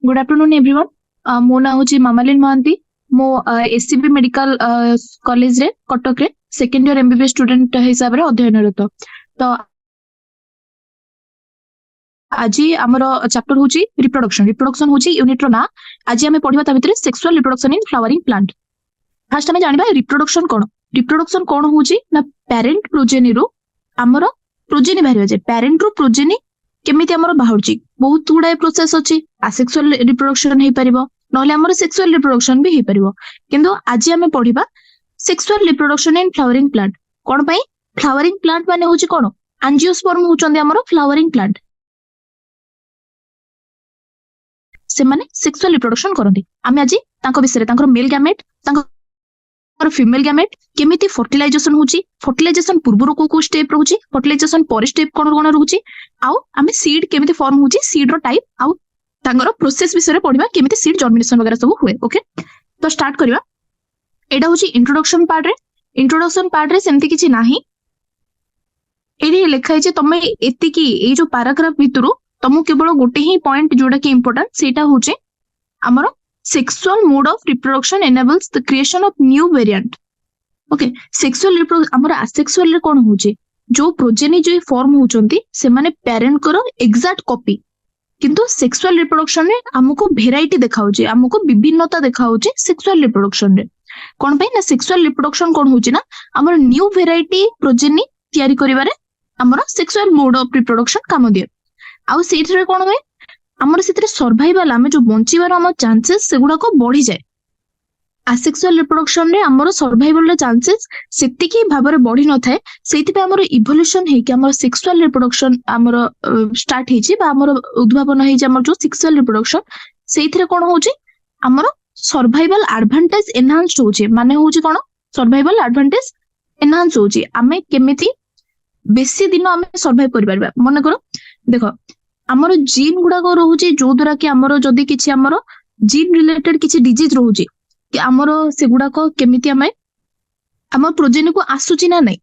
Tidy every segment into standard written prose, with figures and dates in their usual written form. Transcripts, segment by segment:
Good afternoon everyone. मो ना हूँ मामालिन महांती। मो एससीबी मेडिकल कॉलेज रे कटक रे सेकेंड इयर एमबीबीएस स्टूडेंट हिसाब रे अध्ययनरत। तो आज आमर चैप्टर हूँ रिप्रोडक्शन। रिप्रोडक्शन हूँ यूनिट रो ना। आज आम पढ़ा ता भितर sexual reproduction in flowering plant. Fast आम जाना रिप्रोडक्शन कौन। रिप्रोडक्शन कौन हूँ ना पेरेंट प्रोजेनी रू आमर प्रोजेनी बाहर जाए। पेरेंट रू प्रोजेनी केमिति आमर बाहर बहुत गुड़ाए प्रोसेस अच्छी। आसेक्सुअल रिप्रोडक्शन हो पार नहले आमर सेक्सुअल रिप्रोडक्शन भी हो पार। किंतु आज आम पढ़ा sexual reproduction in flowering plant. कौन पाई फ्लावरिंग प्लांट माने होची कौन एंजियोस्पर्म होचंदी आमर फ्लावरिंग प्लांट। से माने सेक्सुअल रिप्रोडक्शन करती। आम आज विषय मेल गैमेट फीमेल गैमेट केमिति फर्टिलाइजेशन होची, फर्टिलाइजेशन पूर्व को स्टेप रोची, फर्टिलाइजेशन पर स्टेप कौन कौन रोची, आउ आमे सीड केमिति फॉर्म होची, सीड रो टाइप आउ तांगर प्रोसेस विषय पढ़िबा केमिति सीड जर्मिनेशन वगैरह सब हुए। ओके तो स्टार्ट करबा। एडा होची इंट्रोडक्शन पार्ट रे। इंट्रोडक्शन पार्ट रे सेमति किछि नाही। एडी लिखा है तमे एतिकी ए जो पैराग्राफ भितरु तमु केवल गोटे ही पॉइंट जोडा कि इंपोर्टेंट सेटा होचे हमर sexual mode of reproduction enables the creation of new variant. Okay sexual reproduction हमर असेक्सुअल रे कोन होचे जो प्रोजेनी जो फॉर्म होचंती से माने पेरेंट करो एग्जैक्ट कॉपी। किंतु सेक्सुअल रिप्रोडक्शन रे हमको वेराइटी देखाउचे, हमको विभिन्नता देखाउचे। सेक्सुअल रिप्रोडक्शन रे कोन पे ना सेक्सुअल रिप्रोडक्शन कोन होची ना हमर न्यू वेराइटी प्रोजेनी तयारी करिवारे हमर सेक्सुअल मोड ऑफ रिप्रोडक्शन काम दिए। आउ सेथरे कोन होय हमर सेथरे सर्वाइवल आमे जो बंचिबार हमर चांसेस सेगुडा को बढ़ी जाए। आसेक्सुअल रिप्रोडक्शन रे हमर सर्वाइवल रे चांसेस सेतिकी भाबरे बढ़ी न थाए। सेति पे हमर इवोल्यूशन हे कि हमर सेक्सुअल रिप्रोडक्शन हमर स्टार्ट हेची बा हमर उद्भावन हेची। हमर जो सेक्सुअल रिप्रोडक्शन सेथरे कोन होची हमर सर्वाइवल एडवांटेज एनहांस्ड होची। माने होची कोन सर्वाइवल एडवांटेज एनहांस होची। आमे केमिति बेसी दिन आमे सर्वाइव करि परबा। मन करो देखो हमर जीन गुडा को रहउची जो द्वारा कि हमर जदी किछि हमर जीन रिलेटेड किछि डिजीज रहउची कि हमर सेगुडा को केमिति आमे हमर प्रोजेनी को आसुची ना नै।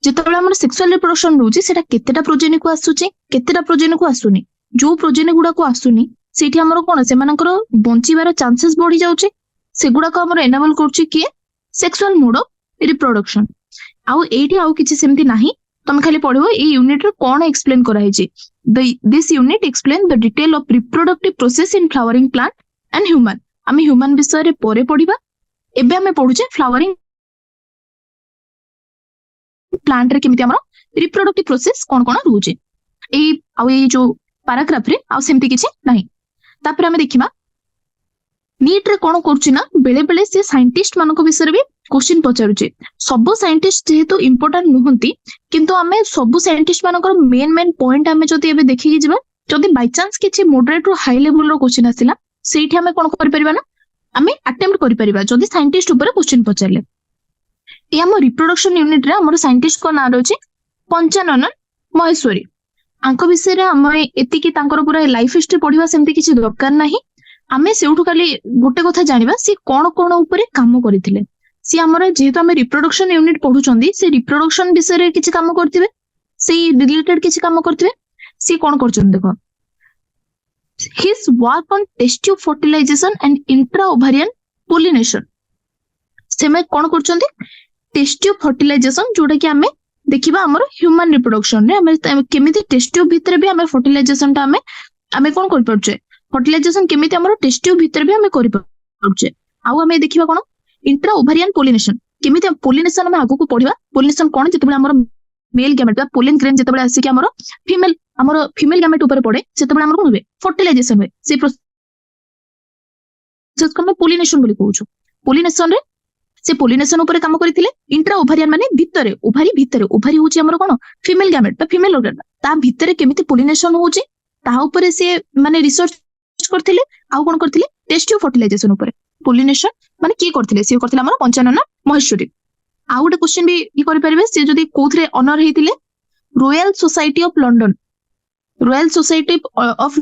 जेतबेला हमर सेक्सुअल रिप्रोडक्शन रहउची सेटा केतेटा प्रोजेनी को आसुची केतेटा प्रोजेनी को आसुनी। जो प्रोजेनी गुडा को आसुनी सेठी हमर कोन से मानकर बंचिबार चांसेस बढ़ी जाउची। सेगुडा को हमर एनेबल करउची कि सेक्सुअल मोड ऑफ रिप्रोडक्शन। आउ एठी आउ किछि सेमति नाही। तुम खाली पढ़ो ए यूनिट रे कोन एक्सप्लेन करा है। This unit explain the detail of reproductive process in flowering plant and human. आमे ह्यूमन विषय रे परे पढ़िबा। एबे आमे पढुचे फ्लावरिंग प्लांट रे केमिति हमर रिप्रोडक्टिव प्रोसेस कोन कोन रहउचे। ए जो पैराग्राफ रे आ सेमति किछि नाही। तापर आमे देखिबा नीट रे कोन करछि ना बेले बेले से साइंटिस्ट मानको विषय रे भी क्वेश्चन पचारुचे। सब साइंटिस्ट जेहेतु इंपोर्टेंट नुहंती किंतु आमे सब साइंटिस्ट मानकर मेन पॉइंट आमे जति एबे देखि जिबा जति बाय चांस किछि मॉडरेट रो हाई लेवल रो क्वेश्चन आसिला सेठी आमे कोन करि परिबा ना आमे अटेम्प्ट करि परिबा जति साइंटिस्ट ऊपर क्वेश्चन पचारले। ए हम रिप्रोडक्शन यूनिट रे हमर साइंटिस्ट को नाम रहछि पंचानन महेश्वरी। आंको विषय रे हम एतिकी तांकर पूरा लाइफ हिस्ट्री पढिबा सेमति किछि दरकार नाही। आमे सेउठु खाली गोटे कथा जानिबा सी कोन कोन ऊपर काम करिथिले। सी हमर जेहेतु आमे रिप्रोडक्शन यूनिट पढुचंदी से रिप्रोडक्शन विषय रे किछि काम करथिबे से रिलेटेड किछि काम करथिबे। सी कोन करचन देखो his work on test tube fertilization and intra ovarian pollination. से में कोन करचंदी टेस्ट ट्यूब फर्टिलाइजेशन जोडा कि आमे देखिबा हमर ह्यूमन रिप्रोडक्शन रे आमे केमिति टेस्ट ट्यूब भितर भी आमे फर्टिलाइजेशन ता आमे कोन कर परछे फर्टिलाइजेशन केमिति हमर टेस्ट ट्यूब भितर भी आमे करि परछे। आउ आमे देखिबा कोन इंट्रा ओवारियन पोलिनेशन केमिति पोलिनेशन हम आगु को पढिबा। पोलिनेशन कोन जेतेबेला हमर मेल गैमेट बा पोलिन ग्रेन जेतेबेला आसी कि हमर फीमेल गैमेट ऊपर पड़े सेतेबेला हमर कोन होबे फर्टिलाइजेशन होय। से प्रोसेस को हम पोलिनेशन बोली कहउछु। पोलिनेशन रे से पोलिनेशन ऊपर काम करिथिले। इंट्रा ओवारियन माने भितरे ओभारी होची हमर कोन फीमेल गैमेट बा फीमेल ऑर्गन ता भितरे केमिति पोलिनेशन होची ता ऊपर से माने रिसर्च करथिले। आउ कोन करथिले टेस्ट ट्यूब फर्टिलाइजेशन ऊपर पोलिनेशन माने की करथिले से करथिले हमर पंचानन महेश्वरी। आउ गोटे क्वेश्चन भी ई करि परिबे से जदी कोथरे ऑनर हेतिले Royal Society of London. Royal Society of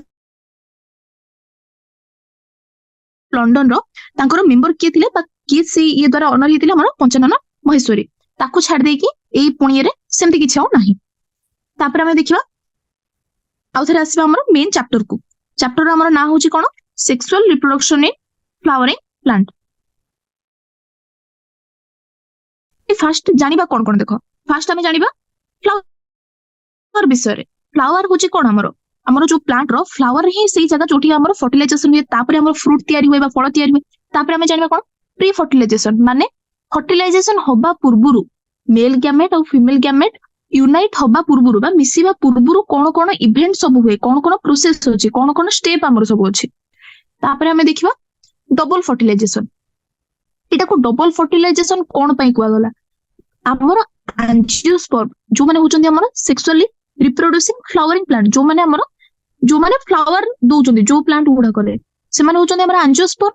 London रो तांकर मेंबर के थिले बा की से ये द्वारा ऑनर हेतिले हमर पंचानन महेश्वरी। ताकू छाड़ दे कि एई पुणिये रे सेमति किछ हो नाही। तापर हम देखिबा आउ थरे आसीबा हमर मेन चैप्टर को। चैप्टर हमर ना होची कोन sexual reproduction in flowering plant. First जानिबा कोन कोन देखो फास्ट आमे जानिबा फ्लावर विषय रे। फ्लावर होची कोन हमरो जो प्लांट रो फ्लावर ही सेही जगह जोठी हमरो फर्टिलाइजेशन हुए तापरे हमरो फ्रूट तयारी होय बा फल तयारी होय तापरे आमे जानिबा कोन प्री फर्टिलाइजेशन माने फर्टिलाइजेशन होबा पूर्वरु मेल गैमेट और फीमेल गैमेट यूनाइट होबा पूर्वरु बा मिसिबा पूर्वरु कोन कोन इवेंट सब हुए कोन कोन प्रोसेस होची कोन कोन स्टेप हमरो सब होची तापरे आमे देखिबा डबल फर्टिलाइजेशन। एटा को डबल फर्टिलाइजेशन कोन पई कुआ गला हमरो एंजियोस्पर्म जो माने होचंदी हमरो सेक्सुअली रिप्रोड्यूसिंग फ्लावरिंग प्लांट जो माने फ्लावर दोचंदी जो प्लांट गुडा करे से माने होचंदी हमरो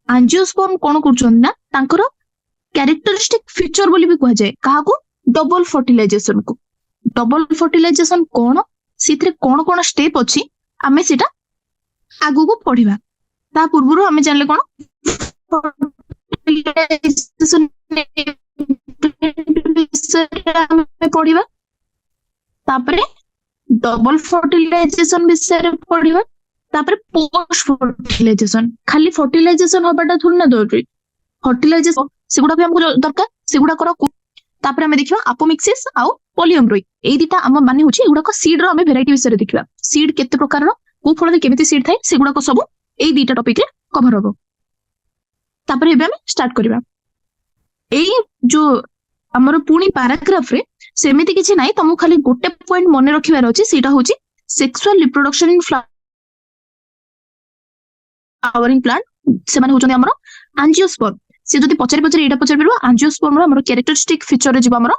एंजियोस्पर्म कोन करचंदी ना तांकर कैरेक्टरिस्टिक फीचर बोली भी कहा जाए कहा को डबल फर्टिलाइजेशन को। डबल फर्टिलाइजेशन कोन सिथरे कोन कोन स्टेप अछि आमे सेटा आगु को पढिबा ता पूर्वरु आमे जानले कोन फर्टिलाइजेशन पढ़िबा तापरे डबल फर्टिलाइजेशन विषय पढ़िबा तापरे पोस्ट फर्टिलाइजेशन खाली फर्टिलाइजेशन होबाटा थोड़ी ना जरूरी फर्टिलाइजेशन सेगुडा भी हमको दरकार सेगुडा करो तापरे हमें देखिबा अपोमिक्सिस आ पॉलीएम्ब्रॉय एई दिटा हम माने होची एगुडा को सीड रो हमें वेराइटी विषय देखिबा सीड केते प्रकार रो को फल रे केमिति सीड थाए सेगुडा को सब एई दिटा टॉपिक रे कवर होबो। तापरे एबे हम स्टार्ट करिबा एई जो हमर पुणी पैराग्राफ रे सेमिति किछि नाही तमु खाली गोटे पॉइंट मने रखिबार अछि सेटा होची sexual reproduction in flowering plant से माने होचंदी हमर एंजियोस्पर्म से जदि पचरे एटा पचरे परबा एंजियोस्पर्म रो हमर कैरेक्टरिस्टिक फीचर रे जिबा हमर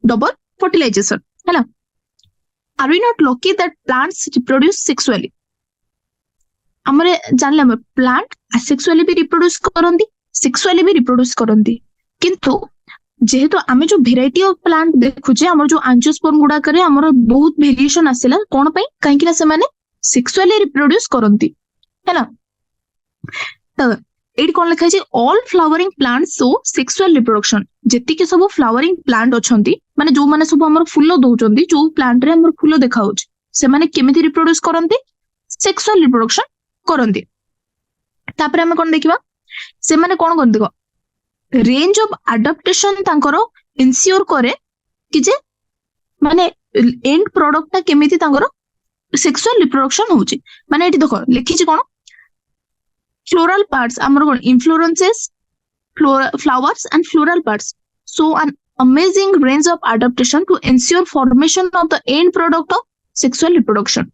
डबल फर्टिलाइजेशन हैला। Are we not lucky that plants reproduce sexually हमरे जानले हम प्लांट असेक्सुअली भी रिप्रोड्यूस करंदी सेक्सुअली भी रिप्रोड्यूस करंदी किंतु जेहेतु आमे जो वेराइटी ऑफ प्लांट देखुचे हमर जो एंजियोस्पर्म गुडा करे हमर बहुत वेरिएशन आसेला कोन पई काहे कि ना से माने सेक्सुअली रिप्रोड्यूस करंती हैला। त एडी कोन लिखा छै all flowering plants so sexual reproduction जेति के सब फ्लावरिंग प्लांट अछंती माने जो माने सब हमर फूल दोचंती जो प्लांट रे हमर फूल देखा होछ से माने केमिति रिप्रोड्यूस करंती सेक्सुअल रिप्रोडक्शन करंती। तापरे हम कोन देखिबा से माने कोन करन देखो रेंज ऑफ अडॉप्टेशन तांकर इंश्योर करे कि जे माने एंड प्रोडक्ट ता केमिति तांकर सेक्सुअल रिप्रोडक्शन होची माने एठी देखो लिखि छी कोन फ्लोरल पार्ट्स हमर कोन inflorescences flowers and floral parts so an amazing range of adaptation to ensure formation of the end product of sexual reproduction.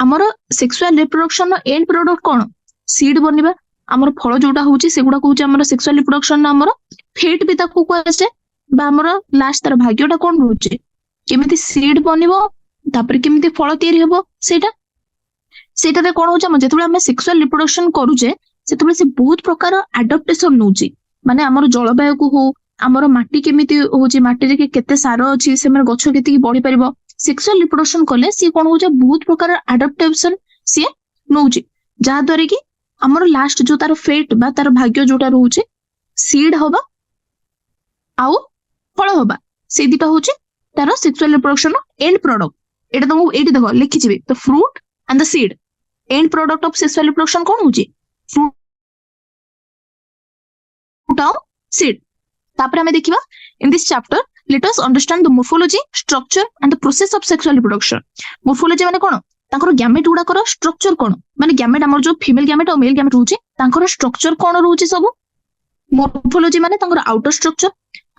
हमर सेक्सुअल रिप्रोडक्शन नो एंड प्रोडक्ट कोन सीड बनिबा हमर फल जोटा होची सेगुडा को होची हमर सेक्सुअल रिप्रोडक्शन ना हमर फेट भी ताको कोसे बा हमर लास्ट तर भाग्यटा कोन होची केमिति सीड बनिबो तापर केमिति फल तयारी हेबो सेटा रे कोन होची हम जेतबे हम सेक्सुअल रिप्रोडक्शन करूचे सेतबे से बहुत प्रकार एडॉप्टेशन नउची माने हमर जलवायु को हो हमर माटी केमिति होची माटी रे केते सार अछि से हमर गछ केति बढ़ी परिबो सेक्सुअल रिप्रोडक्शन करले सी कोन होची बहुत प्रकार एडॉप्टेशन सी नउची जा द्वारा कि हमर लास्ट जो तार फेट बा तार भाग्य जोटा रहउचे सीड होबा आउ फल होबा से दिटा होची तार सेक्सुअल रिप्रोडक्शन एंड प्रोडक्ट एटा तुमको एटी देखो लिखि छिबे the fruit and the seed end product of sexual reproduction कोन होची फ्रूट आउ सीड। तापर हमें देखिबा in this chapter let us understand the morphology structure and the process of sexual reproduction. Morphology माने कोन तांकर गैमेट गुडा कर स्ट्रक्चर कोन माने गैमेट हमर जो फीमेल गैमेट और मेल गैमेट होची तांकर स्ट्रक्चर कोन रहउची सब मोर्फोलॉजी माने तांकर आउटर स्ट्रक्चर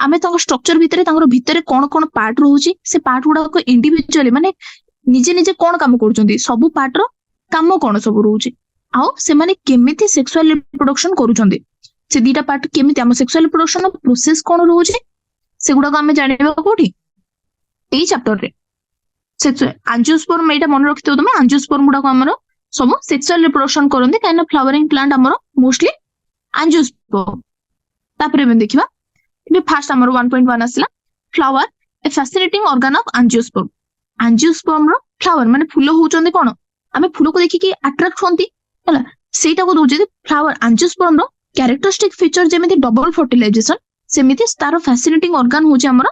आमे तांकर स्ट्रक्चर भितरे कोन कोन पार्ट रहउची से पार्ट गुडा को इंडिविजुअली माने निजे निजे कोन काम करचंदी सब पार्ट रो काम कोन सब रहउची आउ से माने केमिति सेक्सुअल रिप्रोडक्शन करूचंदी से दीटा पार्ट केमिति हम सेक्सुअल रिप्रोडक्शन प्रोसेस कोन रहउची से गुडा को आमे जानिबा कोठी एई चैप्टर रे एंजियोस्पर्म एटा मन रखितो तमे एंजियोस्पर्म गुडा को हमर सब सेक्सुअल रिप्रोडक्शन करंदी काइना फ्लावरिंग प्लांट हमर मोस्टली एंजियोस्पर्म। तापरे हम देखिबा बे फर्स्ट हमर 1.1 आसला flower a fascinating organ of angiosperm. Angiosperm रो फ्लावर माने फूल होचंदी कोन आमे फूल को देखि कि अट्रैक्ट होंती हला सेटा को दोजे फ्लावर एंजियोस्पर्म रो कैरेक्टरिस्टिक फीचर जेमिति डबल फर्टिलाइजेशन सेमिति तारो फैसिनेटिंग ऑर्गन होची हमर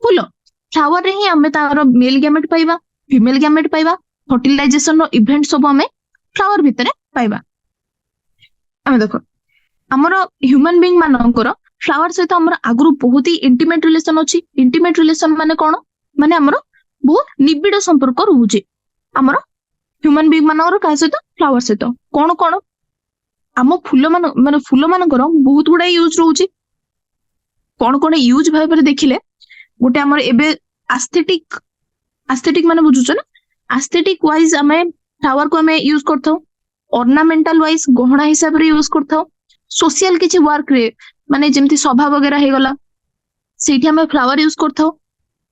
फूल फ्लावर रे ही हमें तारो मेल गैमेट पाइबा फीमेल गैमेट पाइबा फर्टिलाइजेशन रो इवेंट सब हमें फ्लावर भितरे पाइबा ଆମେ ଦେଖ ଆମର ହ୍ୟୁମାନ ବିଙ୍ଗ ମାନଙ୍କର ଫ୍ଲାୱାର ସହିତ ଆମର ଆଗରୁ ବହୁତ ହି ଇଣ୍ଟିମେଟ ରିଲେସନ ଅଛି। ଇଣ୍ଟିମେଟ ରିଲେସନ ମାନେ କଣ? ମାନେ ଆମର ବହୁତ ନିବିଡ଼ ସମ୍ପର୍କ ରହୁଛି ଆମର ହ୍ୟୁମାନ ବିଙ୍ଗ ମାନଙ୍କର କାହା ସହିତ? ଫ୍ଲାୱାର ସହିତ। କଣ କଣ? ଆମ ଫୁଲ ମାନେ ଫୁଲ ମାନଙ୍କର ବହୁତ ଗୁଡାଏ ୟୁଜ ରହୁଛି। କଣ କଣ ୟୁଜ ଭାବରେ ଦେଖିଲେ, ଗୋଟେ ଆମର ଏବେ ଆସ୍ଥେଟିକ ମାନେ ବୁଝୁଛ ନା? ଆସ୍ଥେଟିକ ୱାଇଜ ଆମେ ଫ୍ଲାୱାର କୁ ଆମେ ୟୁଜ କରିଥାଉ। ଅର୍ନାମେଣ୍ଟାଲ ୱାଇଜ ଗହଣା ହିସାବରେ ୟୁଜ କରିଥାଉ। सोशल किसी वर्क रे माने जेमती सभा वगैरह हे गला सेठी हमें फ्लावर यूज करथाउ।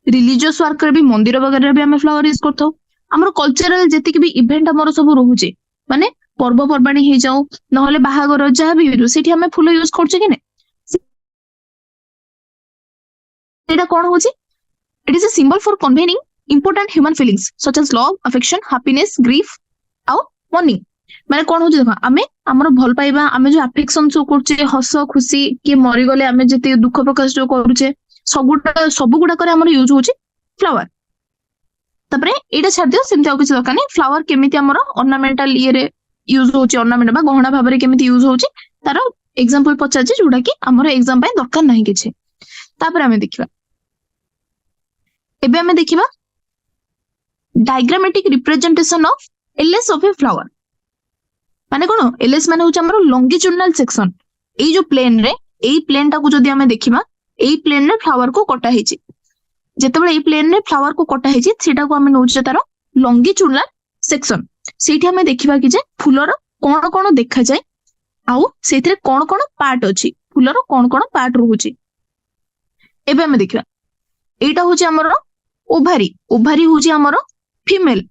रिलीजियस वर्क रे भी मंदिर वगैरह भी हमें फ्लावर यूज करथाउ। हमर कल्चरल जेति कि भी इवेंट हमर सब रहूचे माने पर्व पर्बाणी हे जाऊ नहले बाहागर जहा भी हो सेठी हमें फूल यूज करछे कि नै? एटा कोन होची? It is a symbol for conveying important human feelings such as love, affection, happiness, grief आउ मॉर्निंग। माने कौन होची देखो आमे हमर भल पाइबा आमे जो अफेक्शन शो करछे हस खुशी के मरि गले आमे जति दुख प्रकाश जो करूचे सब गुडा करे हमर यूज होची फ्लावर। तपरे एटा छाड़ दियो सेमति आउ किछ दरकार नै। फ्लावर केमिति हमर ऑर्नामेंटल ये रे यूज होची ऑर्नामेंट बा गहना भाबरे केमिति यूज होची तारो एग्जांपल पचाचे जोडा कि हमर एग्जाम पय दरकार नाही किछ। तापर आमे देखिबा एबे आमे देखिबा diagrammatic representation of LS of a flower. माने कोन? एलएस माने होची हमर लॉन्गिट्यूडिनल सेक्शन। एई जो प्लेन रे एई प्लेन टा को जदि हमें देखिबा एई प्लेन रे फ्लावर को कटा हेची। जेतेबेले एई प्लेन रे फ्लावर को कटा हेची सेटा को हमें नोचे तारो लॉन्गिट्यूडिनल सेक्शन। सेठी हमें देखिबा कि जे फुलर कोन कोन देखा जाय आउ सेथिरे कोन कोन पार्ट अछि, फुलर कोन कोन पार्ट रहूची। एबे हमें देखिबा एटा होची हमर ओभारी। ओभारी होची हमर फीमेल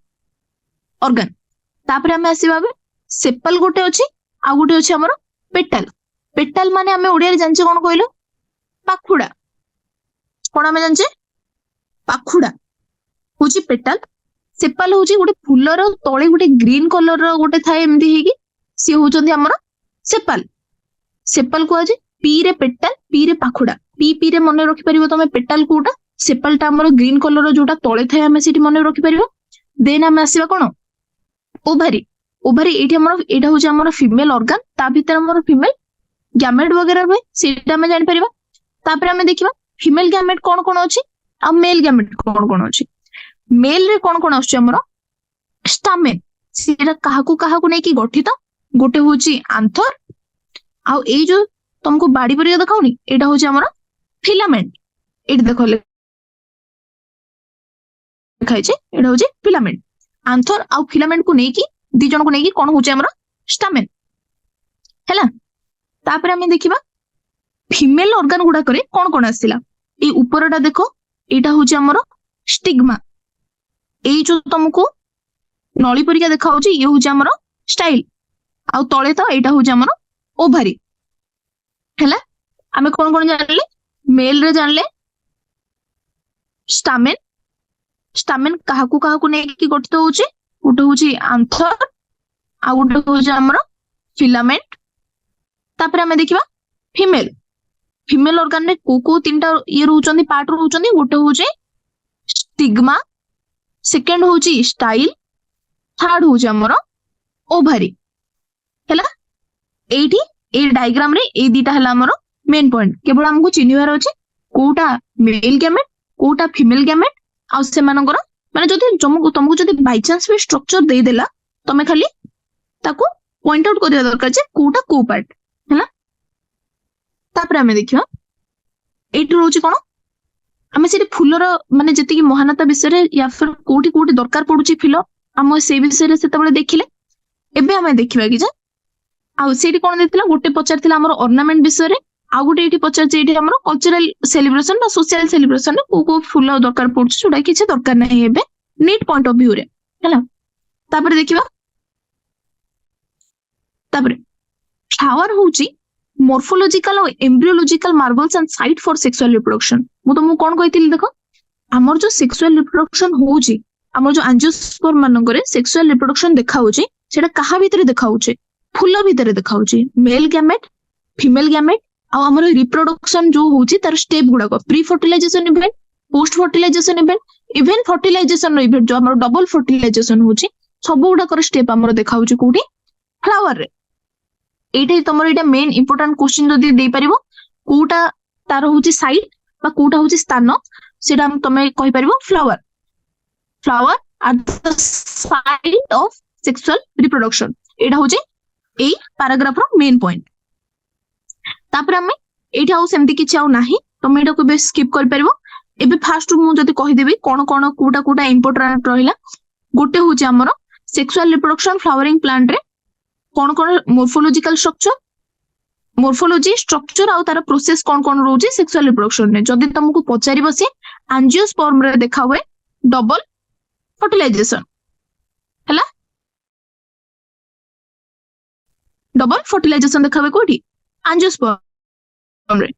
ऑर्गन। तापर हमें आसीबा सेपल गोटे अछि आ गोटे अछि हमर पेटल। पेटल माने हमें ओडिया रे जानचे कोन कहलो? पाखुडा। कोन हमें जानचे? पाखुडा होची पेटल। सेपल होची गोटे फुलर तळे गोटे ग्रीन कलर रो गोटे थाए एमदी हेकी सी होचंदी हमर सेपल। सेपल को आजे पी रे पेटल पी रे पाखुडा। पी रे मने रखि परिबो तमे पेटल कोटा, सेपल टा हमर ग्रीन कलर रो जोटा तळे थाए हमें सेठी मने रखि परिबो। देन हमें आसीबा कोन? ओभारी। ओभारी एठी हमर एटा होची हमर फीमेल ऑर्गन। ता भीतर हमर फीमेल गैमेट वगैरह होय सेटा हमें जानि परिबा। तापर हमें देखिबा फीमेल गैमेट कोन कोन अछि आ मेल गैमेट कोन कोन अछि। मेल रे कोन कोन अछि हमर? स्टामेन। सेटा काहाकू नै कि गठित। गोटे होची आंथर आ एई जो तुमको बाडी परिया देखाउनी एटा होची हमर फिलामेंट। एटी देखो लिखाइ छै एटा होची फिलामेंट। आंथर आ फिलामेंट को नै कि दी जन को नै कि कोन होची हमर स्टामेन हैला। तापर हमें देखिबा फीमेल ऑर्गन गुडा करे कोन कोन आसिला। ए ऊपरटा देखो एटा होची हमर स्टिग्मा। एई जो तुमको नळी परिका देखा होची ये होची हमर स्टाइल आ तळे तो एटा होची हमर ओभारी हैला। हमें कोन कोन जानले? मेल रे जानले स्टामेन। स्टामेन काहाकू नै कि गठित होची। गोटे होची आंथर आ गोटे होची हमर फिलामेंट। तापर हमें देखिबा फीमेल। फीमेल ऑर्गन रे को तीनटा ये रहउचंदी पार्ट रहउचंदी। गोटे होची स्टिग्मा, सेकंड होची स्टाइल, थर्ड होची हमर ओभारी हैला। एठी ए डायग्राम रे ए दीटा हला हमर मेन पॉइंट। केवल हमको चिन्हिबार अछि कोटा मेल गैमेट कोटा फीमेल गैमेट आ से मानकर माने जदि तुमको जदि बाय चांस भी स्ट्रक्चर दे देला तमे खाली ताको पॉइंट आउट करिया दरकार जे कोटा को पार्ट हैला। तापर हमें देखिबा एठी रहउची कोन? हमें से फुलर माने जति कि महानता विषय रे या फिर कोठी कोठी दरकार पडुची फुल हम से विषय रे सेतबेले देखिले। एबे हमें देखिबा कि जे आ सेठी कोन देतिला गोटे पचारतिला हमर ऑर्नामेंट विषय रे आ गोटे एठी पचारछि एठी हमर कल्चरल सेलिब्रेशन बा सोशल सेलिब्रेशन को फुल दरकार पडुची जोडा किछ दरकार नै एबे नीट पॉइंट ऑफ व्यू रे हैला। तापर देखिबा तापर फ्लावर होची मॉर्फोलॉजिकल और embryological marbles and site for sexual reproduction. मु तुमको कोन कहितिली देखो हमर जो सेक्सुअल रिप्रोडक्शन होची हमर जो एंजियोस्पर्म मानकरे सेक्सुअल रिप्रोडक्शन देखा होची सेटा कहा भीतर देखा होची? फुल भीतर देखा होची। मेल गैमेट फीमेल गैमेट आ हमर रिप्रोडक्शन जो होची तार स्टेप गुडा को pre fertilization event, post fertilization event, even fertilization event जो हमर डबल फर्टिलाइजेशन होची सब गुडा कर स्टेप हमर देखा होची कोठी? फ्लावर रे। এইটা ତମର ଏଇଟା ମେନ୍ ଇମ୍ପୋର୍ଟାଣ୍ଟ କ୍ୱେଶ୍ଚିନ୍ ଯଦି ଦେଇପାରିବ କୋଉଟା ତାର ହଉଛି ସାଇଟ୍ বা କୋଉଟା ହଉଛି ସ୍ଥାନ ସେଟା ତମେ କହିପାରିବ flower flower at the site of sexual reproduction ଏଇଟା ହଉଛି ଏଇ ପାରାଗ୍ରାଫ ର ମେନ୍ ପଏଣ୍ଟ। ତାପରେ ଆମେ ଏଇଠି ଆଉ ସେମିତି କିଛି ଆଉ ନାହିଁ ତମେ ଏଇଟାକୁ ଏବେ ସ୍କିପ୍ କରିପାରିବ। ଏବେ ଫାଷ୍ଟ ମୁଁ ଯଦି କହିଦେବି କଣ କଣ କୋଉଟା କୋଉଟା ଇମ୍ପୋର୍ଟାଣ୍ଟ ରହିଲା ଗୋଟେ ହଉଛି ଆମର ସେକ୍ସୁଆଲ ରିପ୍ରଡକ୍ସନ ଫ୍ଲାୱରିଂ ପ୍ଲାଣ୍ଟ ରେ କଣ କଣ ମୋର୍ଫୋଲୋଜିକାଲ ମୋର୍ଫୋଲୋଜି ଷ୍ଟ୍ରକ୍ଚର ଆଉ ତାର ପ୍ରୋସେସ କଣ କଣ ରହୁଛି ସେକ୍ସୁଆଲ ରିପ୍ରଡକ୍ସନ ରେ ଯଦି ତମକୁ ପଚାରିବ ସେ ଆଞ୍ଜିଓସ୍ପର୍ମ ରେ ଦେଖା ହୁଏ ଡବଲ ଫର୍ଟିଲାଇଜେସନ ହେଲା ଡବଲ ଫର୍ଟିଲାଇଜେସନ ଦେଖା ହୁଏ କୋଉଠି ଆଞ୍ଜିଓସ୍ପର୍ମ ରେ।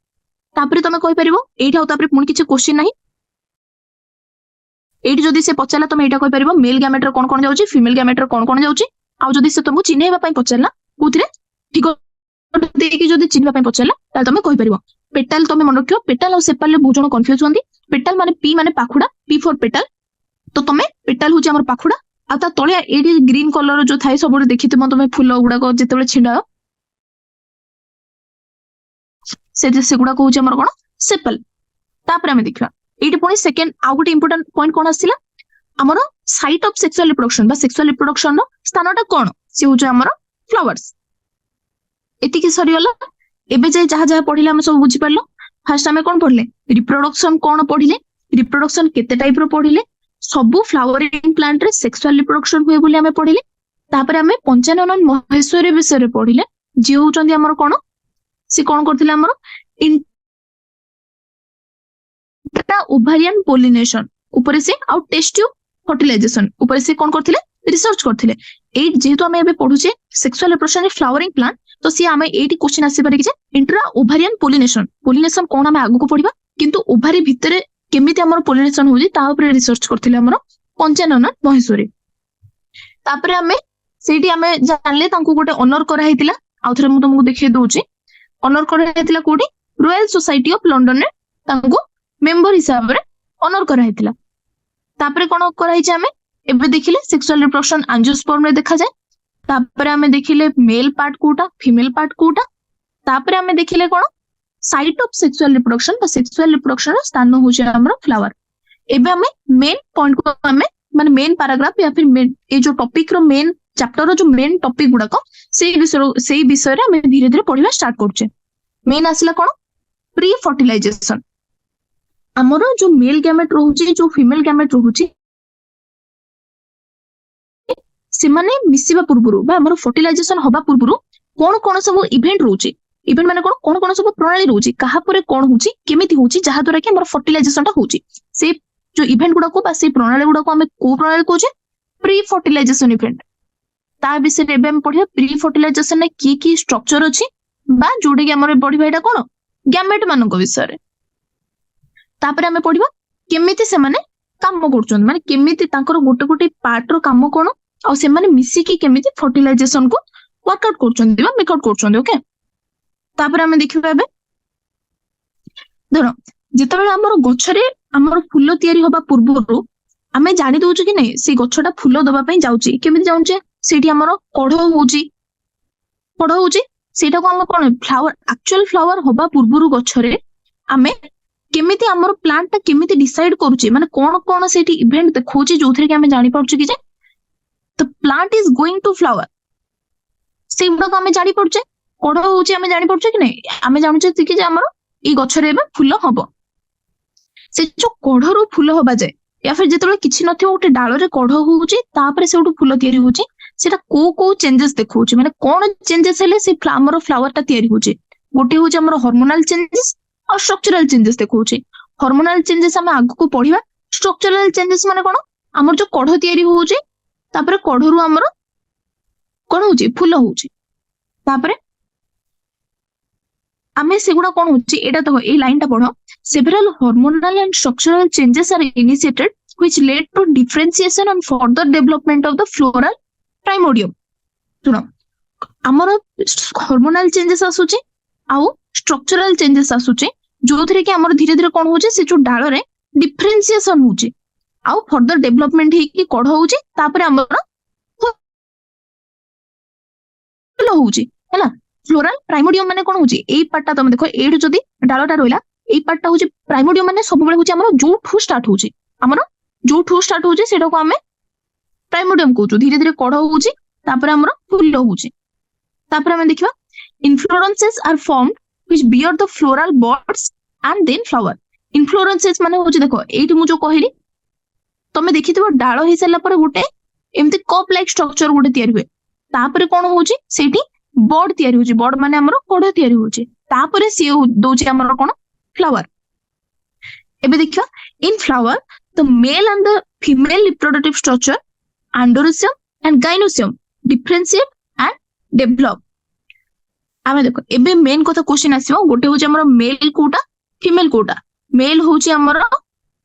ତାପରେ ତମେ କହିପାରିବ ଏଇଠି ଆଉ ତାପରେ ପୁଣି କିଛି କ୍ୱେଶ୍ଚିନ୍ ନାହିଁ ଏଇଠି ଯଦି ସେ ପଚାରିଲା ତମେ ଏଇଟା କହିପାରିବ ମେଲ୍ ଗ୍ୟାମେଟ୍ ର କଣ କଣ ଯାଉଛି ଫିମେଲ ଗ୍ୟାମେଟ୍ ର କଣ କଣ ଯାଉଛି ଆଉ ଯଦି ସେ ତମକୁ ଚିହ୍ନେଇବା ପାଇଁ ପଚାରିଲା କୋଉଥିରେ ଠିକ ଦେଇକି ଯଦି ଚିହ୍ନିବା ପାଇଁ ପଚାରିଲା ତାହେଲେ ତମେ କହିପାରିବ ପେଟାଲ ତମେ ମନେ ରଖିବ ପେଟାଲ ଆଉ ସେପାଲ ରେ ବହୁତ ଜଣ କନଫ୍ୟୁଜ ହୁଅନ୍ତି ପେଟାଲ ମାନେ ପି ମାନେ ପାଖୁଡା ପି ଫର ପେଟାଲ ତ ତମେ ପେଟାଲ ହଉଛି ଆମର ପାଖୁଡା ଆଉ ତା ତଳେ ଏଇଠି ଗ୍ରୀନ କଲର ଯୋଉ ଥାଏ ସବୁବେଳେ ଦେଖିଥିବ ତମେ ଫୁଲ ଗୁଡାକ ଯେତେବେଳେ ଛିଣ୍ଡାଅ ସେଗୁଡାକ ହଉଛି ଆମର କଣ ସେପାଲ। ତାପରେ ଆମେ ଦେଖିବା ଏଇଠି ପୁଣି ସେକେଣ୍ଡ ଆଉ ଗୋଟେ ଇମ୍ପୋର୍ଟାଣ୍ଟ ପଏଣ୍ଟ କଣ ଆସିଲା ଆମର ସାଇଟ୍ ଅଫ ସେକ୍ସୁଆଲ ରିପ୍ରଡକ୍ସନ ବା ସେକ୍ସୁଆଲ ରିପ୍ରଡକ୍ସନ ର ସ୍ଥାନଟା କଣ ସେ ହଉଛି ଆମର ଫ୍ଲାୱାର୍ସ। ଏତିକି ସରିଗଲା ଏବେ ଯାଏ ଯାହା ଯାହା ପଢିଲେ ଆମେ ସବୁ ବୁଝିପାରିଲ। ଫାଷ୍ଟ ଆମେ କଣ ପଢିଲେ ରିପ୍ରଡକ୍ସନ କଣ ପଢିଲେ ରିପ୍ରଡକ୍ସନ କେତେ ଟାଇପ ର ପଢିଲେ ସବୁ ଫ୍ଲାୱରିଂ ପ୍ଲାଣ୍ଟ ରେ ସେକ୍ସୁଆଲ ରିପ୍ରଡକ୍ସନ ହୁଏ ବୋଲି ଆମେ ପଢିଲେ। ତାପରେ ଆମେ ପଞ୍ଚାନନ ମହେଶ୍ୱରୀ ବିଷୟରେ ପଢିଲେ ଯିଏ ହଉଛନ୍ତି ଆମର କଣ ସେ କଣ କରିଥିଲେ ଆମର ଓଭାରିଆନ୍ ପୋଲିନେସନ ଉପରେ ସେ ଆଉ ଟେଷ୍ଟ ଟ୍ୟୁବ ଫର୍ଟିଲାଇଜେସନ ଉପରେ ସେ କଣ କରିଥିଲେ ରିସର୍ଚ୍ଚ କରିଥିଲେ। ଏଇ ଯେହେତୁ ଆମେ ଏବେ ପଢୁଛେ ସେକ୍ସୁଆଲ ରିପ୍ରଡକ୍ସନ ଫ୍ଲାୱରିଂ ପ୍ଲାଣ୍ଟ ତ ସିଏ ଆମେ ଏଇଠି କ୍ୱେଶ୍ଚିନ୍ ଆସିପାରେ କି ଯେ ଇଣ୍ଟ୍ରା ଓଭାରିଆନ୍ ପୋଲିନେସନ ପୋଲିନେସନ କଣ ଆମେ ଆଗକୁ ପଢିବା କିନ୍ତୁ ଓଭାରି ଭିତରେ କେମିତି ଆମର ପୋଲିନେସନ ହଉଛି ତା ଉପରେ ରିସର୍ଚ୍ଚ କରିଥିଲେ ଆମର ପଞ୍ଚାନନ ମହେଶ୍ୱରୀ। ତାପରେ ଆମେ ସେଇଠି ଆମେ ଜାଣିଲେ ତାଙ୍କୁ ଗୋଟେ ଅନର କରାହେଇଥିଲା ଆଉ ଥରେ ମୁଁ ତମକୁ ଦେଖେଇ ଦଉଛି ଅନର କରାହେଇଥିଲା କୋଉଠି ରୟାଲ ସୋସାଇଟି ଅଫ ଲଣ୍ଡନ ରେ ତାଙ୍କୁ मेंबर हिसाब रे ऑनर करा हेतिला। तापरे कोन कराइछ हमें एबे देखिले सेक्सुअल रिप्रोडक्शन एंजियोस्पर्म रे देखा जाए तापरे हमें देखिले मेल पार्ट कोटा फीमेल पार्ट कोटा तापरे हमें देखिले कोन साइट ऑफ सेक्सुअल रिप्रोडक्शन बा सेक्सुअल रिप्रोडक्शन रो स्थान होचे हमरो फ्लावर। एबे हमें मेन पॉइंट को हमें माने मेन पैराग्राफ या फिर मेन ए जो टॉपिक रो मेन चैप्टर रो जो मेन टॉपिक गुडा को सेही विषय रे हमें धीरे धीरे पढिबा स्टार्ट करछे। मेन आसिला कोन प्री फर्टिलाइजेशन आमर जो मेल गैमेट रोचे जो फीमेल गैमेट रोचे से माने मिसिबा पूर्वरु बा हमर फर्टिलाइजेशन होबा पूर्वरु कोन कोन सब इवेंट रोचे इवेंट माने कोन कोन सब प्रणाली रोचे कहा परे कोन होची केमिति होची जहा द्वारा कि हमर फर्टिलाइजेशन ता होची से जो इवेंट गुडा को बा से प्रणाली गुडा को हमें को प्रणाली कोचे प्री फर्टिलाइजेशन इवेंट ता विषय रे हम पढिया प्री फर्टिलाइजेशन ने की स्ट्रक्चर अछि बा जोडे कि हमर पढिबा एटा कोन गैमेट मानक विषय रे। तापर हमें पढ़िबा केमिति से माने काम करछन माने केमिति तांकर गोटे गोटे पार्ट रो काम कोन और से माने मिसी की केमिति फर्टिलाइजेशन को वर्कआउट करछन दिबा मेकआउट करछन ओके। तापर हमें देखिबा बे धरो जेतबेला हमर गछरे हमर फूल तयारी होबा पूर्वरु हमें जानि दोछु कि नै से गछटा फूल दबा पई जाउची केमिति जाउचे सेठी हमर कढ होउची सेटा को हम कोन फ्लावर एक्चुअल फ्लावर होबा पूर्वरु गछरे हमें केमिति हमर प्लांट ता केमिति डिसाइड करूची माने कोन कोन सेठी इवेंट देखौची जोथरे कि हमें जानि पाउची कि जे the plant is going to flower सेबडा को हमें जानि पड़चे कोड होउची हमें जानि पड़चे कि नै हमें जानुचे कि जे हमर ई गछरे एबे फूल हबो से जो कोढरो फूल होबा जाय या फिर जेतबे किछि नथियो ओटे डाळ रे कोढ होउची तापरे सेउटु फूल तयारी होउची सेटा को चेंजेस देखौची माने कोन चेंजेस हेले से हमर फ्लावर ता तयारी होउची गोटे होउची हमर हार्मोनल चेंजेस और स्ट्रक्चरल चेंजेस देखौची। हार्मोनल चेंजेस हम आगु को पढिबा स्ट्रक्चरल चेंजेस माने कोन हमर जो कोढ तयारी होउची तापरे कोढरु हमर कोन होउची फूल होउची तापरे हमें सेगुडा कोन होउची एटा तो ए लाइन ता पढो several hormonal and structural changes are initiated which lead to differentiation and further development of the floral primordium. सुनो हमर हार्मोनल चेंजेस आसुची आउ स्ट्रक्चरल चेंजेस आसुची जो थरे कि हमर धीरे धीरे कोन होचे से जो डाळ रे डिफरेंशिएशन होची आउ फर्दर डेवलपमेंट हे कि कोढ होची तापरे हमर फूल होची हैला फ्लोराल प्राइमोडियम माने कोन होची एई पार्टटा तुम देखो एठी जदी डालटा रोइला एई पार्टटा होची प्राइमोडियम माने सब बेले होची हमर जोठू स्टार्ट होची हमर जोठू स्टार्ट होची सेटा को हमें प्राइमोडियम कहूछु धीरे धीरे कढ़ होची तापर हमर फूल होची तापर हमें देखिबा inflorescences are formed which bear the floral buds and then flower inflorescences माने होची देखो एठी मु जो कहली तमे देखिथिबो डाळ हे सला पर गुटे एमती कप लाइक स्ट्रक्चर गुटे तयारी हुए तापर कोन होची सेठी बड तयारी होची बड माने हमर कढ़ तयारी होची तापर से दोची हमर कोन फ्लावर एबे देखिबा in flower the male and the female reproductive structure androecium and gynoecium differentiate and develop आमे देखो एबे मेन कथा क्वेश्चन आसीबो गोटे होची हमर मेल कोटा फीमेल कोटा मेल होची हमर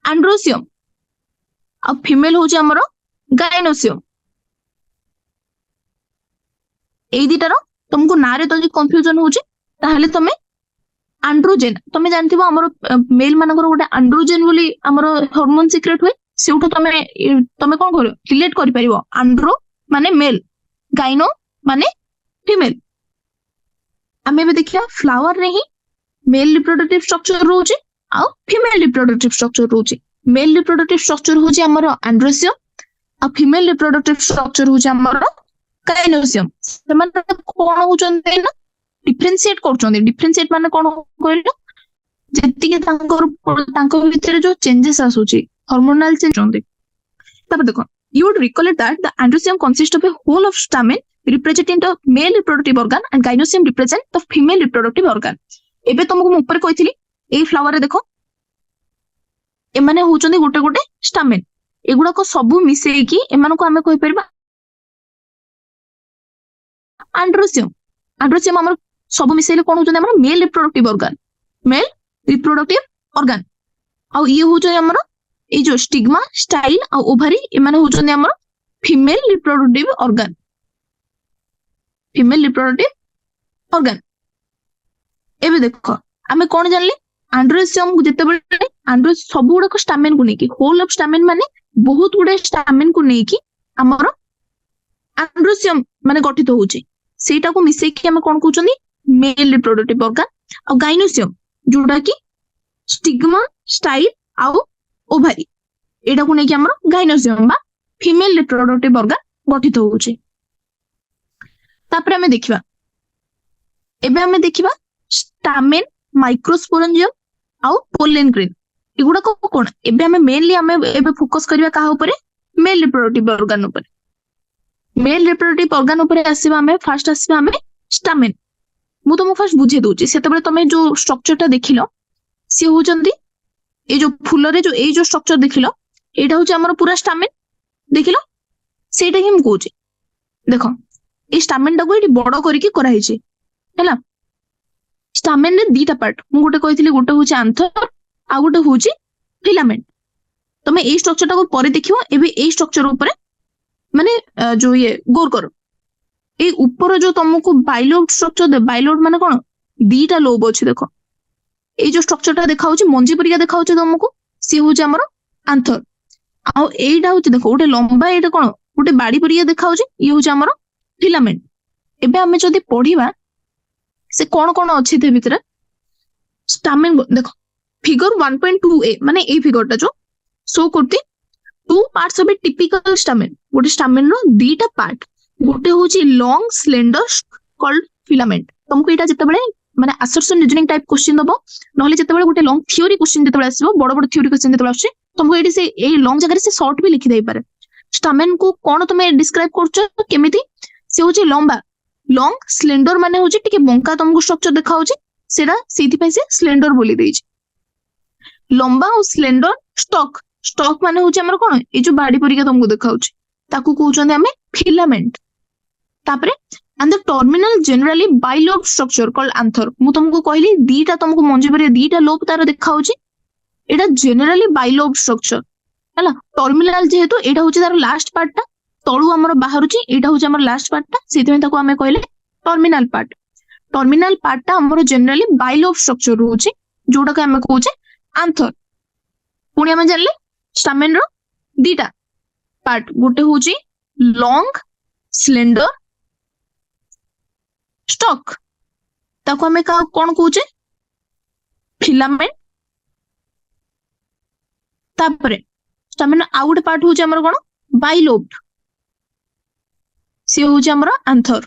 एंड्रोसियम आ फीमेल होची हमर गाइनोसियम एई दिटारो तुमको नारे तो कंफ्यूजन होची ताहले तमे एंड्रोजेन तमे जानथिबो हमर मेल मानकर गोटे एंड्रोजेन बोली हमर हार्मोन सिक्रेट हुए सेउठो तमे तमे कोन करियो रिलेट करि परिबो एंड्रो माने मेल गाइनो माने फीमेल आमे बे देखिया फ्लावर रे ही मेल रिप्रोडक्टिव स्ट्रक्चर रोची आ फीमेल रिप्रोडक्टिव स्ट्रक्चर रोची मेल रिप्रोडक्टिव स्ट्रक्चर होची हमर एंड्रोसियम आ फीमेल रिप्रोडक्टिव स्ट्रक्चर होची हमर गाइनोसियम समान कोन होचंते ना डिफरेंशिएट करचंते डिफरेंशिएट माने कोन कहलो जेति के तांको भीतर जो चेंजेस आसुची हार्मोनल चेंज होंदे तब देखो you would recollect that the androcium consists of a whole of stamen representing the male reproductive organ and gynoecium represent the female reproductive organ एबे तुमको ऊपर कहिथिली ए फ्लावर रे देखो ए माने होचंदी गोटे गोटे स्टामेन एगुडा को सब मिसेई की एमान को हमें कहि परबा एंड्रोसियम एंड्रोसियम हमर सब मिसेले कोन होचंदी हमर मेल रिप्रोडक्टिव ऑर्गन आ ये होचो हमर ए जो स्टिग्मा स्टाइल आ ओवरी ए माने होचंदी हमर फीमेल रिप्रोडक्टिव ऑर्गन एबे देखो हमें कोन जानले एंड्रोसियम जते बळे एंड्रो सब गुडा को स्टामेन को नेकी होल ऑफ स्टामेन माने बहुत गुडे स्टामेन को नेकी हमर एंड्रोसियम माने गठित होउची सेटा को मिसे कि हम कोन कहउचंदी मेल रिप्रोडक्टिव ऑर्गन आ गाइनोसियम जोडा की स्टिग्मा स्टाइल आ ओवरी एटा को नेकी हमर गाइनोसियम बा फीमेल रिप्रोडक्टिव ऑर्गन गठित होउची तापर हमें देखिबा एबे हमें देखिबा स्टामेन माइक्रोस्पोरेंजियम आ पोलन ग्रेन एगुडा को कोन एबे हमें मेनली हमें एबे फोकस करबा काहा ऊपर मेल रिप्रोडक्टिव ऑर्गन ऊपर मेल रिप्रोडक्टिव ऑर्गन ऊपर आसीबा हमें फर्स्ट आसीबा हमें स्टामेन मु तुमको फर्स्ट बुझे दोची सेते बेले तमे जो स्ट्रक्चरटा देखिलो से होचंदी ए जो फूल रे जो ए जो स्ट्रक्चर देखिलो एटा होची हमर पूरा स्टामेन देखिलो सेटा ही हम कहूची देखो ए स्टामेन टा को एटी बड़ करिके करा हिची हैला स्टामेन रे दीटा पार्ट मु गोटे कहितली गोटे होची आंथर आ गोटे होची फिलामेंट तमे ए स्ट्रक्चर टा को परे देखियो एबे ए स्ट्रक्चर ऊपर माने जो ये गौर करो ए ऊपर जो तुमको बाइलोब स्ट्रक्चर दे बाइलोब माने कोन दीटा लोब अछि देखो ए जो स्ट्रक्चर टा देखा होची मंजी परिका देखा होची तुमको सी होची हमर आंथर आ एटा होची देखो गोटे लंबा एटा कोन गोटे बाडी परिका देखा होची ये होची हमर फिलामेंट एबे हमें जदी पढिबा से कोन कोन अछि ते भितर स्टामेन देखो फिगर 1.2a माने ए फिगर टा जो शो करती two parts of A typical stamen गोटे स्टामेन रो दीटा पार्ट गोटे होची लॉन्ग स्लेंडर कॉल्ड फिलामेंट तुमको एटा जते बेले माने असर्शन रीजनिंग टाइप क्वेश्चन दबो नहले जते बेले गोटे लॉन्ग थ्योरी क्वेश्चन जते बेले आसीबो बड़ बड़ थ्योरी क्वेश्चन जते बेले आछे तुमको एटी से ए लॉन्ग जगह से शॉर्ट भी लिखि देई पारे स्टामेन को कोन तुमे डिस्क्राइब करछो केमिति से होची लंबा लॉन्ग स्लेंडर माने होची टिके बंका तुमको स्ट्रक्चर देखा होची सेडा सेति पे से स्लेंडर बोली देइछ लंबा और स्लेंडर स्टॉक माने होची हमर कोन ए जो बाडी परिका तुमको देखा होची ताकू कहउचंदे हमें फिलामेंट तापरे and the terminal generally bilobe structure called anther मु तुमको कहली दीटा तुमको मंजी परिया दीटा लोब तार देखा होची एटा जनरली बाइलोब स्ट्रक्चर हैला टर्मिनल जेहेतु एटा होची तार लास्ट पार्टटा तळु हमर बाहरुची एटा होची हमर लास्ट पार्टटा सेति में ताको हमें कहले टर्मिनल पार्टटा हमर जनरली बाइलोब स्ट्रक्चर होची जोटा के हमें कहउचे आंथर पुणी हमें जानले स्टामेन रो दीटा पार्ट गोटे होची लॉन्ग स्लेंडर स्टॉक ताको आमे कौन कहूचे फिलामेंट तापरे स्टामेन आउ गोटे पार्ट होचे हमर कोन बाइलोब्ड से होचे हमर आंथर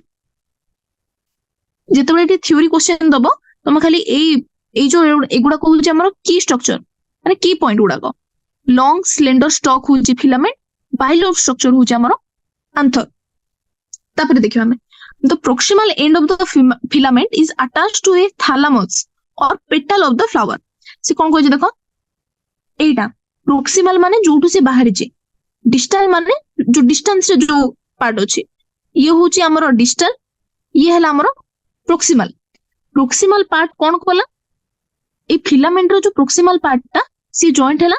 जेतेबेले एटी थ्योरी क्वेश्चन दबो तुम खाली एई जो एगुडा कहूचे हमर की स्ट्रक्चर माने की पॉइंट गुडा को लॉन्ग स्लेंडर स्टॉक होची फिलामेंट बाइलोब स्ट्रक्चर होची हमर आंथर तापरे देखिबा हमें the proximal end of the filament is attached to a thalamus और पेटल ऑफ द फ्लावर से कोन कहूची देखो एटा प्रोक्सिमल माने जोटू से बाहरी जे डिस्टल माने जो डिस्टेंस रे जो पार्ट अछि ये होची हमर डिस्टल ये हला हमर प्रोक्सिमल प्रोक्सिमल पार्ट कोन कोला ए फिलामेंट रो जो प्रोक्सिमल पार्ट ता सी जॉइंट हला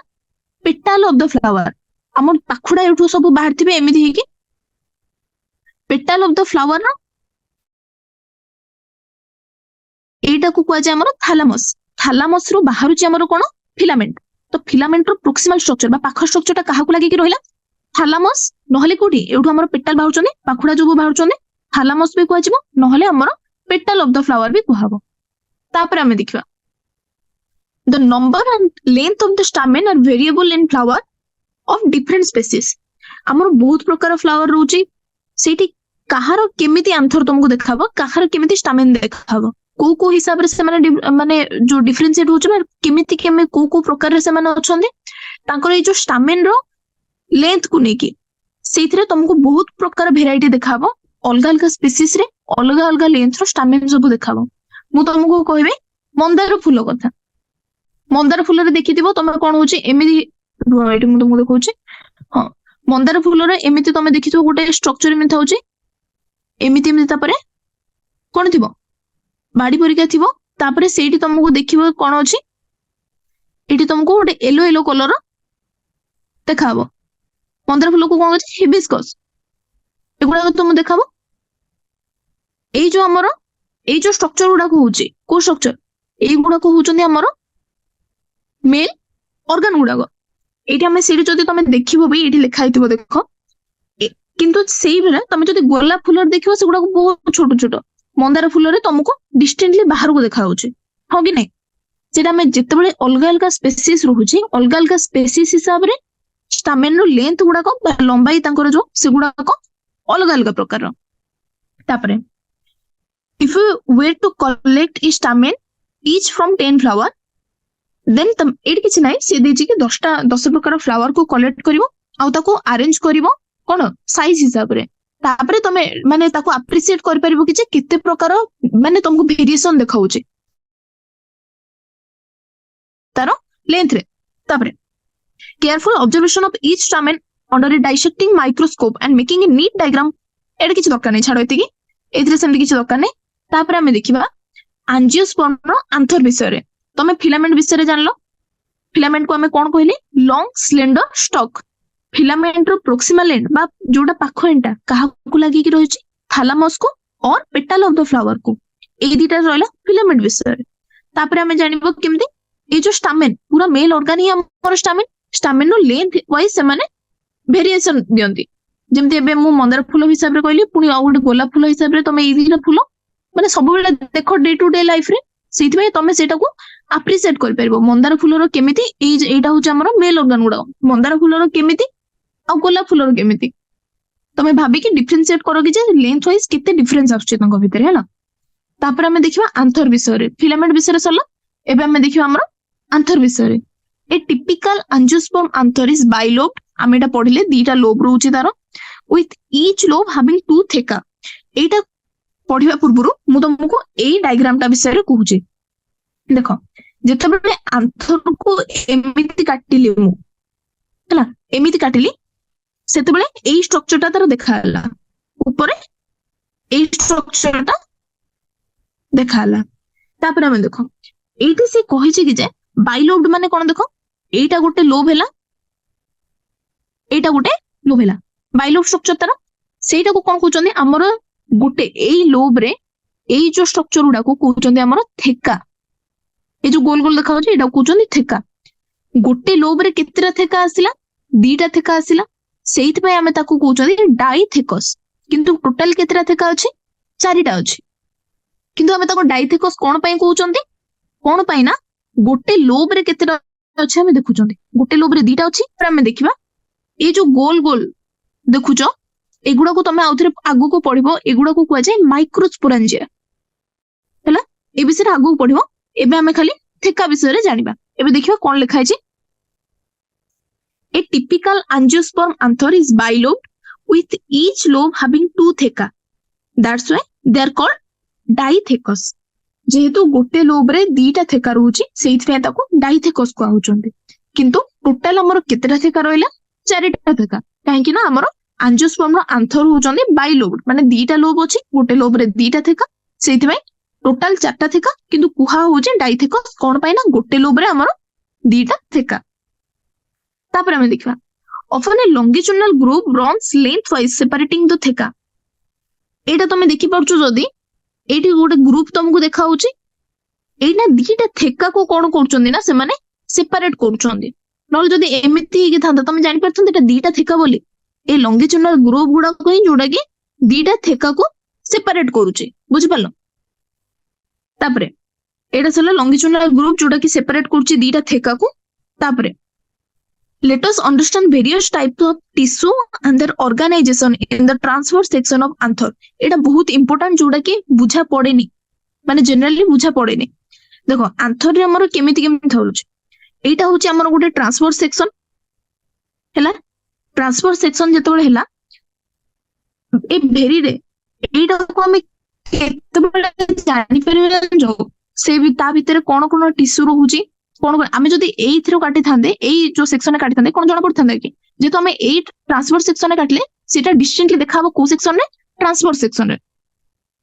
पेटल ऑफ द फ्लावर हमर पाखुडा एठू सब बाहर थिबे एमिति हे कि पेटल ऑफ द फ्लावर रो एटा को कुआ जे हमर थैलामस रो बाहरु जे हमर कोन फिलामेंट तो फिलामेंट रो प्रोक्सिमल स्ट्रक्चर बा पाख स्ट्रक्चर ता काहा को लागि कि रहिला थैलामस नहले कोठी एठू हमर पेटल बाहर चने पाखुडा जो बाहर चने थैलामस भी कुआ जिवो नहले हमर पेटल ऑफ द फ्लावर भी कुहाबो तापर हमें देखिबा the number and length of the stamen are variable in flower of different species हमर बहुत प्रकार फ्लावर रोची सेठी काहार केमिति आंथर तुमको देखाबो काहार केमिति स्टामेन देखाबो को हिसाब रे से माने जो डिफरेंशिएट होछ केमिति केमे को प्रकार रे से माने अछंदी तांकर ए जो स्टामेन रो लेंथ को नेकी सेथिरे तुमको बहुत प्रकार वेराइटी देखाबो अलग अलग स्पीसीज रे अलग अलग लेंथ रो स्टामेन सब देखाबो मु तुमको कहबे मंदार फूल कथा मंदार फूल रे देखिथिबो तमे कोन होची एमिति एटी मु तुमको देखौची हां मंदार फूल रे एमिति तमे देखिथिबो गोटे स्ट्रक्चर में थाउची एमिति एमिति तापरे कोन थिबो बाड़ी परिका थिबो तापरे सेठी तुमको देखिबो कोन अछि एटी तुमको गोटे येलो येलो कलर देखाबो मंदार फूल को कोन अछि हिबिस्कस एगुडा तुम देखाबो एई जो हमर एई जो स्ट्रक्चर गुडा को होची को स्ट्रक्चर एई गुडा को होचंदी हमर मेल ऑर्गन गुडा को एटी हमें सेठी जदी तमे देखिबो बे एटी लिखा हिथिबो देखो किंतु सेई बेला तमे जदी गोलाप फूल देखिबो से गुडा को बहुत छोट छोट मंदार फूल रे तुमको डिस्टेंटली बाहर को देखा होची हो कि नहीं जेटा में जेतेबेले अलग अलग स्पीसीज रहउची अलग अलग स्पीसीज हिसाब रे स्टामेन रो लेंथ गुडा को लंबाई तांकर जो से गुडा को अलग अलग प्रकार रो तापरे if you were to collect a stamen each from 10 flower then तम एट किछ नाही से देजी कि 10 प्रकार फ्लावर को कलेक्ट करिवो आ ताको अरेंज करिवो कोन साइज हिसाब रे तापरे तमे माने ताको अप्रिशिएट कर परिबो कि जे किते प्रकार माने तुमको वेरिएशन देखाउची तारो लेंथ रे तापरे careful observation of each stamen under a dissecting microscope and making a neat diagram एड किछ दरकार नै छाडो एतिकी एथिरे सेमति किछ दरकार नै तापरे हमें देखिबा एंजियोस्पर्म रो आंथर विषय रे तमे फिलामेंट विषय रे जानलो फिलामेंट को हमें कोन कहली long slender stock filament row proximal and बा जोटा पाखो एंडा कहा को लागि कि रहिछि थैलामस को और पेटल ऑफ द फ्लावर को ए दीटा रहला फिलामेंट विषय रे तापरे हमें जानिबो केमति ए जो स्टामेन पूरा मेल ऑर्गन ही हमर स्टामेन रो लेंथ वाइज से माने वेरिएशन दियंती जेमति एबे मु मंदार फूल हिसाब रे कहली पुनी आ गोटे गोलाप फूल हिसाब रे तमे ए दीटा फूल माने सब बेला देखो डे टू डे लाइफ रे सेति भाई तमे सेटा को अप्रिशिएट कर परबो मंदार फूल रो केमिति एटा होचे हमर मेल ऑर्गन गुडा मंदार फूल रो केमिति आ गोलाप फूल रो केमिति तमे भाबी कि डिफरेंशिएट करो कि जे लेंथ वाइज किते डिफरेंस आछे तंग भितर हैला तापर हमें देखिबा आंथर विषय रे फिलामेंट विषय रे सरला एबे हमें देखिबा हमर आंथर विषय रे a typical angiosperm anther is bilobed हमें एटा पढिले दीटा लोब रहउची तारो with each lobe having two theca एटा पढिबा पूर्वरु मु तुमको एई डायग्राम ता विषय रे कहूची देखो जेतेबेले आंथर को एमिति काटिली मु हला एमिति काटिली सेतेबेले एई स्ट्रक्चर ता तार देखाला ऊपर एई स्ट्रक्चर ता देखाला तापर हम देखो एटी से कहिछि कि जे बाइलोब्ड माने कोन देखो एटा गोटे लोब हैला एटा गोटे लोब हैला बाइलोब्ड स्ट्रक्चर तार सेटा को कोन कहउचंदी हमर गोटे एई लोब रे एई जो स्ट्रक्चर उडा को कहउचंदी हमर थेका ए जो गोल गोल देखाउछि एटा कहउचंदी थेका गोटे लोब रे केतेरा थेका आसिला दीटा थेका आसिला सेहित पय हमें ताको कहउचंदी डाइथेकस किंतु टोटल केतेरा थेका अछि चारिटा अछि କିନ୍ତୁ ଆମେ ତାକୁ ଡାଇଥେକସ୍ କଣ ପାଇଁ କହୁଛନ୍ତି? କଣ ପାଇଁ ନା ଗୋଟେ ଲୋବ ରେ କେତେଟା ଅଛି ଆମେ ଦେଖୁଛନ୍ତି, ଗୋଟେ ଲୋବ ରେ ଦିଟା ଅଛି। ଆମେ ଦେଖିବା ଏଇ ଯୋଉ ଗୋଲ ଗୋଲ ଦେଖୁଛ ଏଗୁଡାକୁ ତମେ ଆଉଥରେ ଆଗକୁ ପଢିବ, ଏଗୁଡାକୁ କୁହାଯାଏ ମାଇକ୍ରୋସ୍ପୋରାଞ୍ଜିଆ ହେଲା। ଏ ବିଷୟରେ ଆଗକୁ ପଢିବ, ଏବେ ଆମେ ଖାଲି ଥେକା ବିଷୟରେ ଜାଣିବା। ଏବେ ଦେଖିବା କଣ ଲେଖା ହେଇଛି। A typical angiosperm anther is bilobed with each lobe having two theca. That's why they are called डाइथेकस। जेहेतु गोटे लोब रे दीटा थेका रहुची सेइथि ताको डाइथेकस कहउचंती। किंतु टोटल हमर केतेटा थेका रहइला? चारिटा थेका। काहे कि ना हमर एंजियोस्पर्म रो आंथर होचंदी बाइलोब्ड, माने दीटा लोब अछि, गोटे लोब रे दीटा थेका, सेइथि भाई टोटल चारटा थेका, किंतु कुहा होचे डाइथेकस कोन पाई ना गोटे लोब रे हमर दीटा थेका। तापर हम देखिबा often a longitudinal groove runs lengthwise separating the theka। एटा तमे देखि परछु जदी एठी गोटे ग्रुप तुमको देखा होची, एइना दीटा थेका को कोन करचंदी ना से माने सेपरेट करचंदी। नल जदी एमिति कि थांदा तमे जानि परथंदी एटा दीटा थेका बोली। ए लॉन्गिट्यूडिनल ग्रुप गुडा कोइ जोडा कि दीटा थेका को सेपरेट करूची, बुझि पालो। तापरे एटा सला लॉन्गिट्यूडिनल ग्रुप जोडा कि सेपरेट करूची दीटा थेका को। तापरे let us understand various types of tissue and their organization in the transverse section of anther। एटा बहुत इंपोर्टेंट जोडा कि बुझा पड़ेनी, माने जनरली बुझा पड़ेनी। देखो आंथर रे हमर केमिति केमिति होउची, एटा होची हमर गोटे ट्रांसवर्स सेक्शन हैला। ट्रांसवर्स सेक्शन जेतबेले हैला ए भेरी रे एटा को हम केतबेले जानि परिबा जो से भी ता भीतर कोन कोन टिश्यू रहउची, कोन आमे जदी एई थ्रो काटी थांदे, एई जो सेक्शन ने काटी थांदे कोन जणा पड़थांदा कि जेतो हमें एई ट्रांसवर्स सेक्शन ने काटले सेटा डिस्टिंक्टली देखाबो को सेक्शन ने, ट्रांसवर्स सेक्शन रे।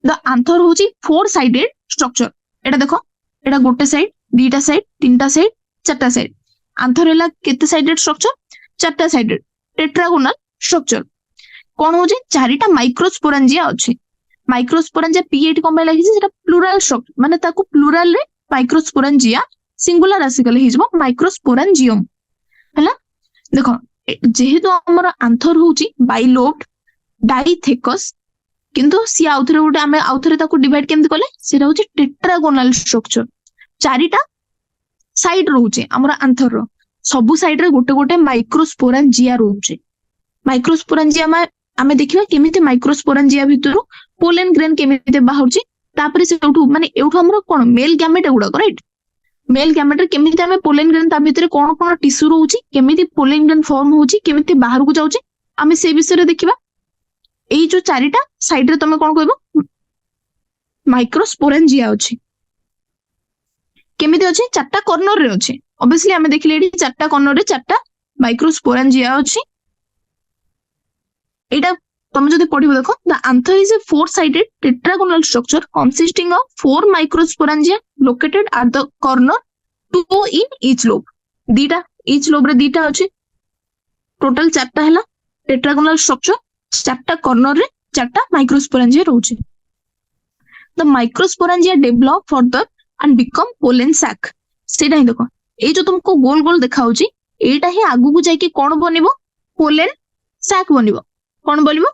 द आंथर होची फोर साइडेड स्ट्रक्चर। एटा देखो एटा गोटे साइड, दीटा साइड, तीनटा साइड, चारटा साइड। आंथर हैला केते साइडेड स्ट्रक्चर? चारटा साइडेड टेट्रागोनल स्ट्रक्चर। कोन होची चारिटा माइक्रोस्पोरेंजिया अछि। माइक्रोस्पोरेंजिया पी एटी कोन लागिछि, सेटा प्लुरल स्ट्रक्चर, माने ताको प्लुरल रे माइक्रोस्पोरेंजिया, सिंगुलर आसिकले हिजबो माइक्रोस्पोरेंजियम हैला। देखो जेहेतु हमर आंथर होची बाइलोब्ड डाइथेकस, किंतु सी आउथरे गोटे आमे आउथरे ताको डिवाइड केमति करले, सेटा होची टेट्रागोनल स्ट्रक्चर। चारिटा साइड रहउचे हमर आंथर रो, सबु साइड रे गोटे गोटे माइक्रोस्पोरेंजिया रहउचे। माइक्रोस्पोरेंजिया आमे देखिबा केमिति माइक्रोस्पोरेंजिया भितरु पोलन ग्रेन केमिति बाहरची। तापरे सेउठु माने एउठु हमर कोन मेल गैमेट गुडा राइट। मेल गैमेट रे केमिति आमे पोलन ग्रेन ता भितरे कोन कोन टिश्यू रहउची, केमिति पोलन ग्रेन फॉर्म होउची, केमिति बाहर को जाउची, आमे से विषय रे देखिबा। एई जो चारिटा साइड रे तमे कोन कहबो माइक्रोस्पोरेंजिया अछि। केमिति अछि? चारटा कॉर्नर रे अछि। ऑब्वियसली आमे देखिले एडी चारटा कॉर्नर रे चारटा माइक्रोस्पोरेंजिया अछि। एटा तमे जदि पढिबो देखो, the anther is a four sided tetragonal structure consisting of four microsporangia located at the corner, two in each lobe। दीटा each lobe रे दीटा अछि, टोटल चारटा हैला टेट्रागोनल स्ट्रक्चर, चारटा कॉर्नर रे चारटा माइक्रोस्पोरेंजिया रहउछि। The microsporangia develop further and become pollen sac. सेटा ही देखो ए जो तुमको गोल गोल देखाउछि, एटा ही आगु को जाई कि कोन बनिबो? पोलन सैक बनिबो। कोन बनिबो?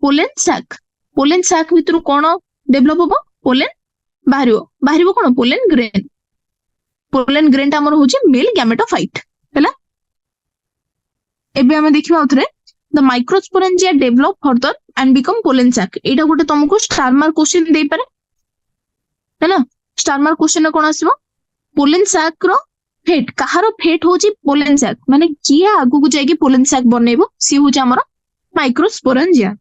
Pollen sac. पोलन सैक भितरु कोन डेवलप होबो? पोलन बाहरिबो। बाहरिबो कोन? Pollen grain. पोलन ग्रेन ता हमर होछि मेल गैमेटोफाइट हैला। एबे हम देखिबा उथरे the microsporangia develop further and become pollen sac. एटा गोटे तुमको स्टार मार्क क्वेश्चन देई पारे हैला। स्टार मार्क क्वेश्चन कोन आसीबो? पोलन सैक रो फेट, कहारो फेट होछि पोलन सैक, माने किया आगु को जाई कि पोलन सैक बनेबो, सी होछि हमर microsporangia.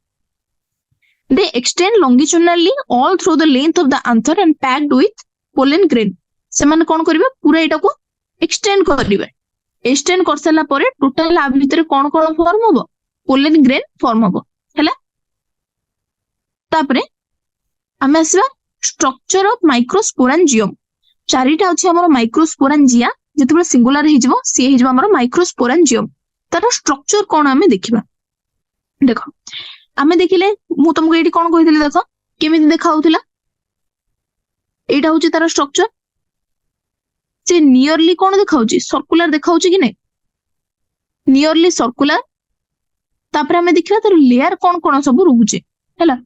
They extend longitudinally all through the length of the anther and packed with pollen grain। से माने कोन करिवे? पूरा एटा को एक्सटेंड करिवे। एक्सटेंड कर सला परे टोटल आ भीतर कोन कोन फॉर्म होबो? पोलन ग्रेन फॉर्म होबो हैला। तापरे हमें आसीबा स्ट्रक्चर ऑफ माइक्रोस्पोरेंजियम। चारिटा अछि हमर माइक्रोस्पोरेंजिया, जेतबे सिंगुलर हिजबो सी हिजबो हमर माइक्रोस्पोरेंजियम। तार स्ट्रक्चर कोन हमें देखिबा। देखो आमे देखिले मु तुमको एठी कोन कहितले, देखो केमिति देखाउथिला। एटा होची तार स्ट्रक्चर। से नियरली कोन देखाउची? सर्कुलर देखाउची कि नै? Nearly circular. तापर हमें देखिला तार लेयर कोन कोन सब रहउची हैला।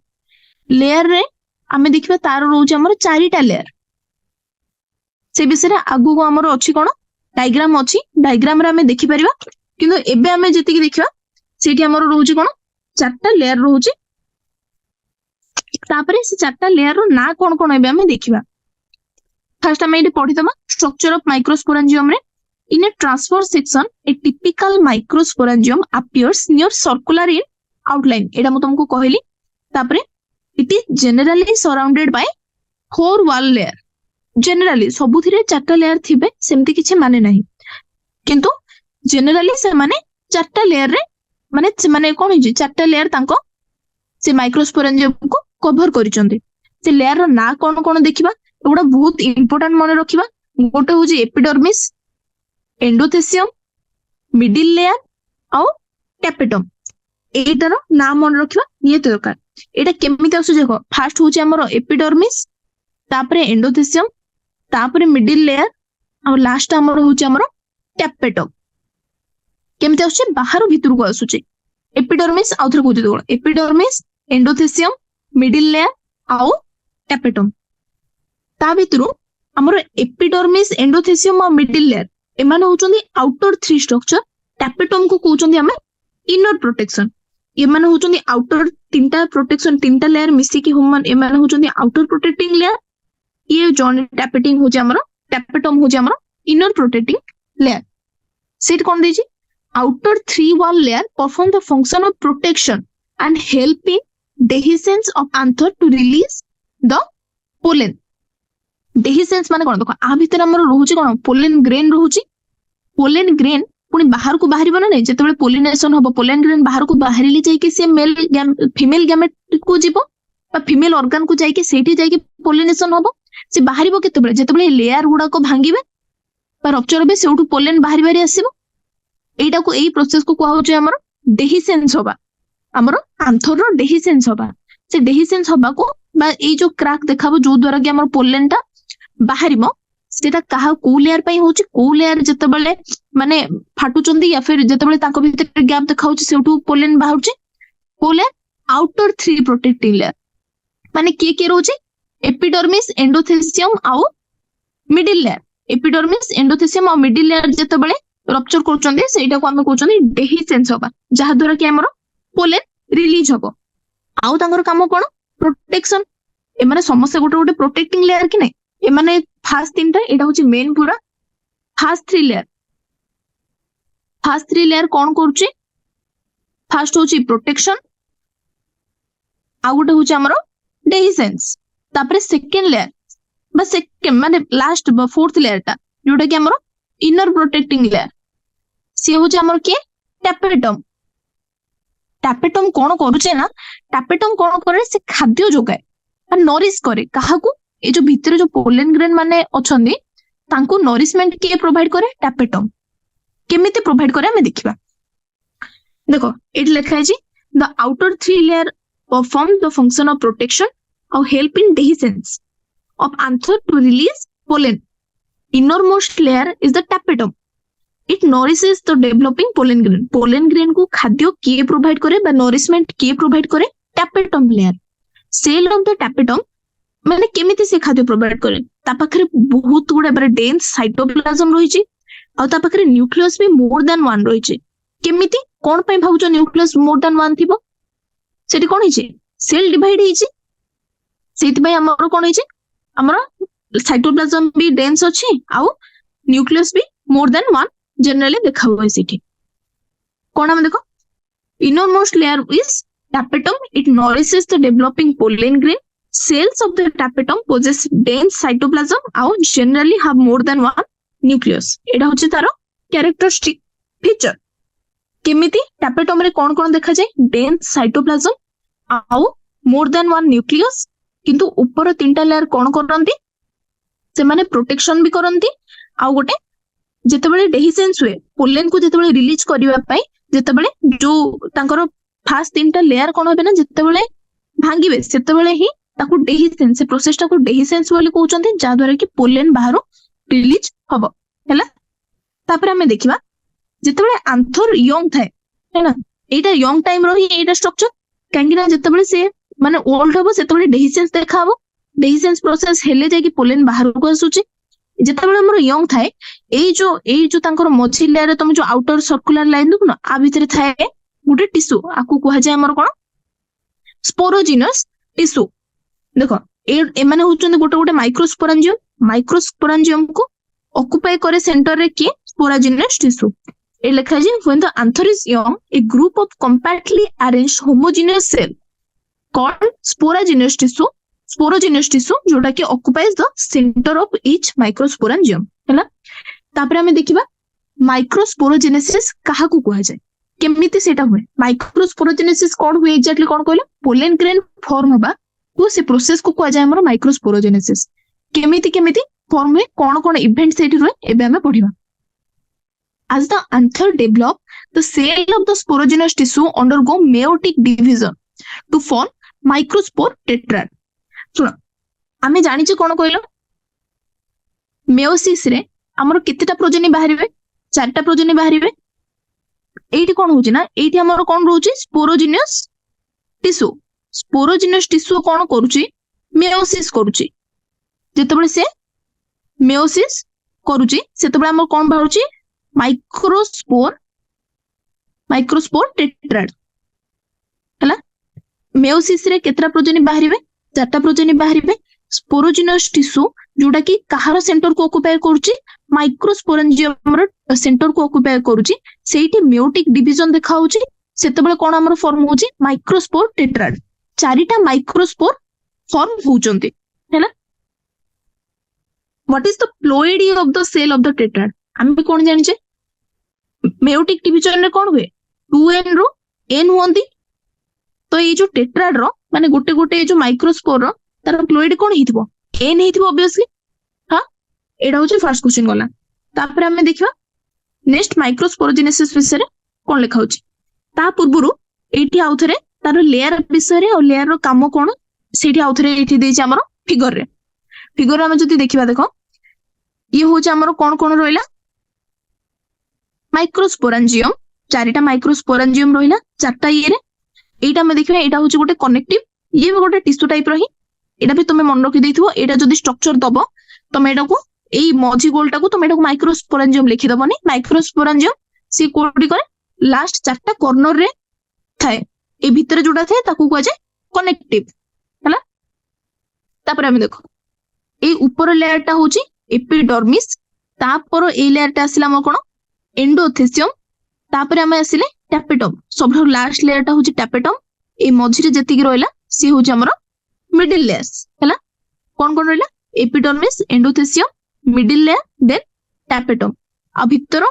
लेयर रे आमे देखिबा तार रोज हमर चारिटा लेयर से विषय आगु को हमर अछि कोन डायग्राम अछि डायग्राम रे आमे देखि परिबा किंतु एबे आमे जति देखिबा सेठी हमर रोज कोन चारटा लेयर रोज तापरे से चारटा लेयर रो ना कोन कोन एबे आमे देखिबा फर्स्ट आमे एठी पढि दमा स्ट्रक्चर ऑफ माइक्रोस्पोरेंजियम रे in a transverse section a typical microsporangium appears near circular in outline एटा मु तुमको कहली तापरे it is generally surrounded by four wall layer generally सबुथिरे चारटा लेयर थिबे सेमति किछि माने नाही किंतु generally से माने चारटा लेयर रे माने से माने कोन हिजे चारटा लेयर तांको से माइक्रोस्पोरेंजियम को कवर करिसंती से लेयर रो ना कोन कोन देखिबा एगुडा बहुत इंपोर्टेंट माने रखिबा गोटे होजी एपिडर्मिस एंडोथेसियम मिडिल लेयर और टैपेटम एटार ना मन रखिबा नियत दरकार एटा केमिति आसु देखो फास्ट होची हमर एपिडर्मिस तापरे एंडोथेसियम तापरे मिडिल लेयर और लास्ट हमर होची हमर टैपेटम केमिति आसु बाहर भीतर को आसुची एपिडर्मिस आउथर को दिदो एपिडर्मिस एंडोथेसियम मिडिल लेयर और टैपेटम ता भीतरु हमर एपिडर्मिस एंडोथेसियम और मिडिल लेयर एमाने होचंदी आउटर थ्री स्ट्रक्चर टैपेटम को कहउचंदी हमें इनर प्रोटेक्शन एमाने होचंदी आउटर तीनटा प्रोटेक्शन तीनटा लेयर मिसी की हुमन एमाने होचंदी आउटर प्रोटेक्टिंग लेयर ये जॉन टैपेटिंग होचे हमर टैपेटम होचे हमर इनर प्रोटेक्टिंग लेयर सेट कोन देजी outer three wall layer perform the function of protection and help in dehiscence of anther to release the pollen dehiscence माने कोन देखो आ भीतर हमर रहउची कोन पोलेन ग्रेन रहउची पोलेन ग्रेन पुनी बाहर को बाहरिबो ना नै जेतेबेले पोलिनेशन होबो पोलेन ग्रेन बाहर को बाहरिली जाई कि से मेल फीमेल गैमेट को जीवो बा फीमेल ऑर्गन को जाई कि सेठी जाई कि पोलिनेशन होबो से बाहरिबो केतेबेले जेतेबेले लेयर गुडा को भांगीबे बा रप्चर होबे सेउठु पोलेन बाहरि बाहरि आसीबो एटा को एई प्रोसेस को कोआ होचे हमर डेहिसेंस होबा हमर आंथर रो डेहिसेंस होबा से डेहिसेंस होबा को बा ए जो क्रैक देखाबो जो द्वारा कि हमर पोलेन टा बाहरिबो सेटा कहा को लेयर पई होची को लेयर जेतेबेले माने फाटुचंदी या फिर जेतेबेले ताको भीतर गैप देखाउची सेउठु पोलेन बाहुची को layer outer three protecting layer माने के रोची एपिडर्मिस एंडोथेसियम आउ मिडिल लेयर एपिडर्मिस एंडोथेसियम आउ मिडिल लेयर जेतेबेले रप्चर करचंदी सेटा को हम कहउचंदी डेहिसेंस होबा जहा द्वारा कि हमर पोलेन रिलीज होबो आउ तांगर काम कोन प्रोटेक्शन ए माने समस्या गोटे गोटे प्रोटेक्टिंग लेयर कि नै ए माने फास्ट तीनटा एटा होची मेन पूरा फास्ट थ्री लेयर कोन करूची फास्ट होची प्रोटेक्शन आ गोटे होची हमरो डेहिसेंस तापरे सेकंड लेयर बा सेकंड माने लास्ट बा फोर्थ लेयर टा जोटा कि हमरो इनर प्रोटेक्टिंग लेयर से होची हमर के टैपेटम टैपेटम कोन करूचे ना टैपेटम कोन करे से खाद्य जोगाए और नरिश करे काहाकू ए जो भीतर जो पोलेन ग्रेन माने अछंदी तांको नरिशमेंट के प्रोवाइड करे टैपेटम केमिते प्रोवाइड करे हमें देखिबा देखो एट लिखा है जी the outer three layer perform the function of protection और help in dehiscence of anther to release pollen innermost layer is the tapetum it nourishes the developing pollen grain को खाद्य किए प्रोवाइड करे बा नरिशमेंट किए प्रोवाइड करे tapetum layer cell of the tapetum माने केमिति से खाद्य प्रोवाइड करे ता पाखरे बहुत गुडा बरे डेंस साइटोप्लाज्म रहिछि आ ता पाखरे न्यूक्लियस भी मोर देन वन रहिछि केमिति कोन पय भाबुचो न्यूक्लियस मोर देन वन थिबो सेठी कोन हिछि सेल डिवाइड हिछि सेति पय हमर कोन हिछि हमर साइटोप्लाज्म भी डेंस अछि आ न्यूक्लियस भी मोर देन वन जनरली देखा हुआ सेठी कोन हम देखो innermost layer is tapetum it nourishes the developing pollen grain cells of the tapetum possess dense cytoplasm and generally have more than one nucleus एटा होची तारो कैरेक्टरिस्टिक फीचर केमिति tapetum रे कोन कोन देखा जाय dense cytoplasm आउ more than one nucleus किंतु ऊपर तीनटा layer कोन करंती से माने प्रोटेक्शन भी करंती आउ गोटे जेतेबेले डेहिसेंस हुए पोलेन को जेतेबेले रिलीज करिवा पई जेतेबेले जो तांकर फास्ट तीनटा लेयर कोन होबे ना जेतेबेले भांगीबे सेतेबेले ही ताकू डेहिसेंस से प्रोसेस टाकू डेहिसेंस बोली कहउचंती जा द्वारा कि पोलेन बाहरो रिलीज हबो हैला तापर हमें देखिबा जेतेबेले आंथर यंग थाए हैना एटा यंग टाइम रो ही एटा स्ट्रक्चर कांगिना जेतेबेले से ମାନେ ଓଲ୍ଡ ହବ ସେତେବେଳେ ଡେହିସେନ୍ସ ଦେଖା ହବ, ଡେହିସେନ୍ସ ପ୍ରୋସେସ ହେଲେ ଯାଇକି ପୋଲେନ ବାହାରକୁ ଆସୁଛି। ଯେତେବେଳେ ଆମର ୟଙ୍ଗ ଥାଏ ଏଇ ଯୋଉ ତାଙ୍କର ମଝି ଲେୟାରରେ ତମେ ଯୋଉ ଆଉଟର ସର୍କୁଲାର ଲାଇନ ଦେଖୁନ ଆ ଭିତରେ ଥାଏ ଗୋଟେ ଟିସୁ, ଆକୁ କୁହାଯାଏ ଆମର କଣ ସ୍ପୋରୋଜିନସ୍ ଟିସୁ। ଦେଖ ଏମାନେ ହଉଛନ୍ତି ଗୋଟେ ଗୋଟେ ମାଇକ୍ରୋସ୍ପୋରାଞ୍ଜିୟମ, ମାଇକ୍ରୋସ୍ପୋରାଞ୍ଜିୟମ କୁ ଅକୁପାଇ କରେ ସେଣ୍ଟର ରେ କିଏ ସ୍ପୋରାଜିନସ୍ ଟିସୁ। ଏ ଲେଖାଯାଏ when the anther is young a group of compactly arranged homogeneous cell called sporogenous tissue जोटा कि occupies the center of each microsporangium हैला। तापर हमें देखिबा माइक्रोस्पोरोजेनेसिस काहाकू कुहा जाय, केमिति सेटा हुए। माइक्रोस्पोरोजेनेसिस कोन हुए एग्जैक्टली कोन कहले पोलेन ग्रेन फॉर्म होबा को से प्रोसेस को कुहा जाय हमर माइक्रोस्पोरोजेनेसिस। केमिति केमिति फॉर्म हुए, कोन कोन इवेंट सेठी हुए एबे हमें पढिबा। As the anther develop, the cell of the sporogenous tissue undergo meiotic division to form microspore tetrad. सुन आमे जानि जे कोन कहलो मेयोसिस रे हमर केतेटा प्रोजेनी बाहरिबे, चारटा प्रोजेनी बाहरिबे। एठी कोन होची ना, एठी हमर कोन रहउची स्पोरोजिनस टिश्यू। स्पोरोजिनस टिश्यू कोन करूची मेयोसिस करूची। जेतेबेले से मेयोसिस करूची सेतेबेले हमर कोन बाहरुची माइक्रोस्पोर टेट्राड हैला। मेयोसिस रे केतरा प्रोजेनी बाहरिबे, चारटा प्रोजेनी बाहरिबे। स्पोरोजिनस टिश्यू जोटा कि कहार सेंटर को ऑक्युपाई करूची माइक्रोस्पोरेंजियम रो सेंटर को ऑक्युपाई करूची, सेठी मेयोटिक डिवीजन देखा होची। सेतेबेले कोन हमर फॉर्म होची माइक्रोस्पोर टेट्राड, चारिटा माइक्रोस्पोर फॉर्म होचंती हैला। What is the ploidy of the cell of the tetrad, आमे कोन जानि छे मेयोटिक डिवीजन रे कोन हुए 2n रो n होंदी। तो ये जो टेट्राड रो माने गोटे गोटे जो माइक्रोस्पोर रो तार प्लोइड कोन हिथबो n हिथबो ऑब्वियसली। हां एडा होचे फर्स्ट क्वेश्चन गला। तापर हमें देखिबा नेक्स्ट माइक्रोस्पोरोजेनेसिस विषय रे कोन लिखा होची। ता पूर्वरु एठी आउथरे तार लेयर विषय रे और लेयर रो काम कोन सेठी आउथरे एठी देछि हमरो फिगर रे। फिगर हम जति देखिबा देखो ये होचे हमरो कोन कोन रोइला माइक्रोस्पोरेंजियम, चारिटा माइक्रोस्पोरेंजियम रहिला चारटा ये रे। एटा में देखिबा एटा होची गोटे कनेक्टिव, ये भी गोटे टिश्यू टाइप रही। एटा भी तुमे मन रखि देथिबो, एटा जदी स्ट्रक्चर दबो तुमे एटा को एई मझी गोलटा को तुमे एटा को माइक्रोस्पोरेंजियम लिखि दबोनी। माइक्रोस्पोरेंजियम सी कोडी करे लास्ट चारटा कॉर्नर रे थाए, ए भितर जोटा थाए ताकू कहै छै कनेक्टिव हैला। तापर हम देखो ए ऊपर लेयरटा होची एपिडर्मिस, तापर ए लेयरटा आसिला म कोन एंडोथेसियम, तापर हम आसिले टैपेटम। सब लास्ट लेयरटा होची टैपेटम, ए मझी रे जति रहला सी होची हमरो मिडिल लेयर्स हैला। कोन कोन रहला epidermis, endothecium, middle layer then tapetum. आ भितर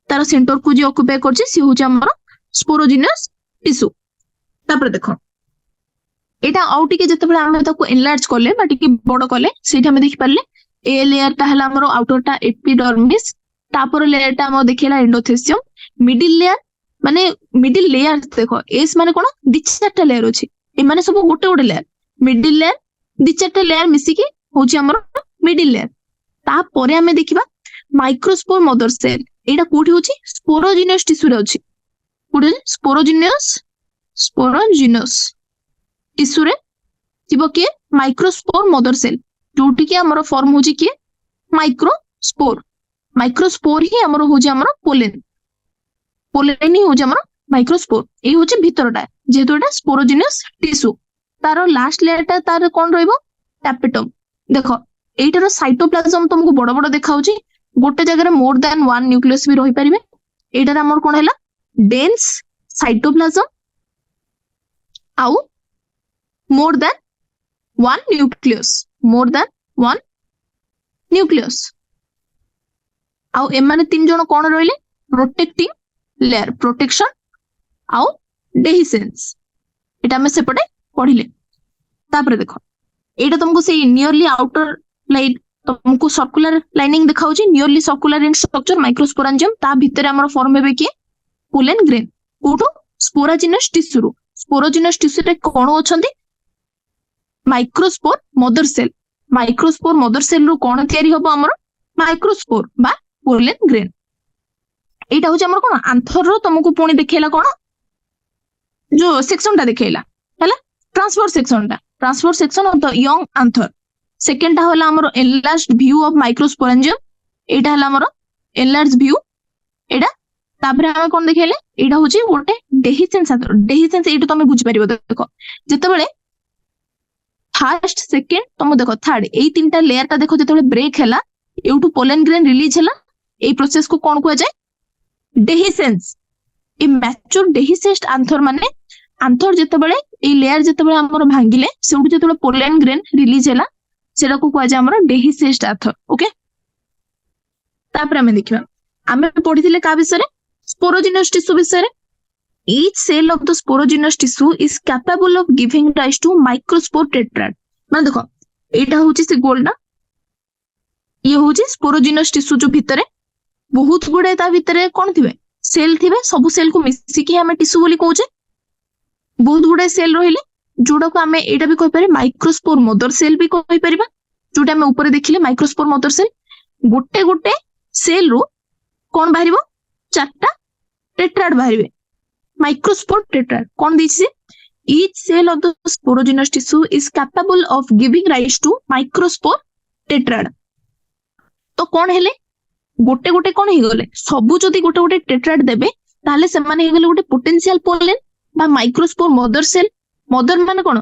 तार सेंटर को जे ऑक्युपाई करछि सी होची हमरो स्पोरोजिनस टिश्यू। तापर देखो एटा आउट के जते हम ताको एनलार्ज करले बा टिके बड़ करले सेठी हम देखि पारले ए लेयर टा हला हमरो आउटरटा एपिडर्मिस, तापर लेयर टा हम देखिला एंडोथेसियम। मिडिल लेयर माने मिडिल लेयर देखो एस माने कोन दि चारटा लेयर अछि, ए माने सब गोटे गोटे लेयर। मिडिल लेयर दि चारटा लेयर मिसी के होची हमरो मिडिल लेयर। ता परे हमें देखिबा माइक्रोस्पोर मदर सेल, एटा कोठी होची स्पोरोजिनस टिश्यू रे अछि। कोठी स्पोरोजिनस टिश्यू रे थिबो के माइक्रोस्पोर मदर सेल, जोटी के हमरो फॉर्म होची के माइक्रोस्पोर। माइक्रोस्पोर ही हमरो होची हमरो पोलेन, पोलेन ही होची हमरो माइक्रोस्पोर। ए होची भितरटा जेहेतु एटा स्पोरोजिनस टिश्यू। तारो लास्ट लेयरटा तार कोन रहइबो टैपेटम। देखो एटार साइटोप्लाज्म तुमको बड़ बड़ देखा होची, गोटे जगह रे मोर देन वन न्यूक्लियस भी रही परिबे। एटार हमर कोन हैला डेंस साइटोप्लाज्म आउ more than one nucleus, more than one nucleus. आउ एमाने तीन जण कोन रहिले प्रोटेक्टिंग लेयर, प्रोटेक्शन आउ डेहिसेंस। एटा हम सेपटे पढिले। तापर देखो एटा तुमको से नियरली आउटर लाइन तुमको सर्कुलर लाइनिंग दिखाउची, nearly circular in structure microsporangium. ता भितर हमर फॉर्म हेबे कि पोलेन ग्रेन कोठो स्पोरोजिनस टिश्यू रो। स्पोरोजिनस टिश्यू रे कोन अछंती microspore mother cell. Microspore mother cell रो कोन तयारी होबो हमर माइक्रोस्पोर बा पोलेन ग्रेन। एटा होची हमर कोन आंथर रो तुमको पुणी देखेला कोन जो सेक्शन टा देखेला हैला। Transverse section of the young anther. Second टा होला हमर एनलार्ज्ड व्यू ऑफ माइक्रोस्पोरेंजियम, एटा होला हमर एनलार्ज व्यू। एटा तापर हम कोन देखैले एटा होची गोटे डेहिसेंस आंथर। डेहिसेंस एटा तमे बुझि परिबो। देखो जेतेबेले फर्स्ट सेकेंड तुम देखो थर्ड एई तीनटा लेयर टा देखो जेतेबेले ब्रेक हैला एउटू पोलन ग्रेन रिलीज हैला, एई प्रोसेस को कोन कुआ जाय डेहिसेंस। ए मैच्योर डेहिसेंस आंथर माने आंथर जेतेबेले एई लेयर जेतेबेले हमर भांगिले सेउटू जेतेबेले पोलन ग्रेन रिलीज हैला सेटा को कुआ जाय हमर डेहिसेंस आंथर। ओके तापर हम देखिबा आमे पढिथिले का विषय स्पोरोजिनस टिश्यू विषय। Each cell of the sporogenous tissue is capable of giving rise to microspore tetrad। ମାନେ ଦେଖ ଏଇଟା ହଉଛି ସେ ଗୋଲ ନା, ଇଏ ହଉଛି ସ୍ପୋରୋଜିନସ୍ टिश्यू जो भितरे बहुत गुड़े ता भितरे कौन थिबे सेल थिबे। सब सेल को मिसिकी हमें टिश्यू बोली कहूचे। बहुत गुड़े सेल रहिले जोड़ा को हमें एटा भी कहि पारे माइक्रोस्पोर मदर सेल भी कहि परिबा। जोटा हमें ऊपर देखिले माइक्रोस्पोर मदर सेल गोटे गोटे सेल रो कौन बाहरिबो चारटा टेट्राड बाहरिबे। माइक्रोस्पोर टेट्राड कौन देछि each cell of the sporogenous tissue is capable of giving rise to microspore tetrad। तो कौन हेले गोटे गोटे कौन ही गले सबु जदी गोटे गोटे टेट्राड देबे ताले से माने हे गले गोटे पोटेंशियल पोलेन बा माइक्रोस्पोर मदर सेल। मदर माने कोन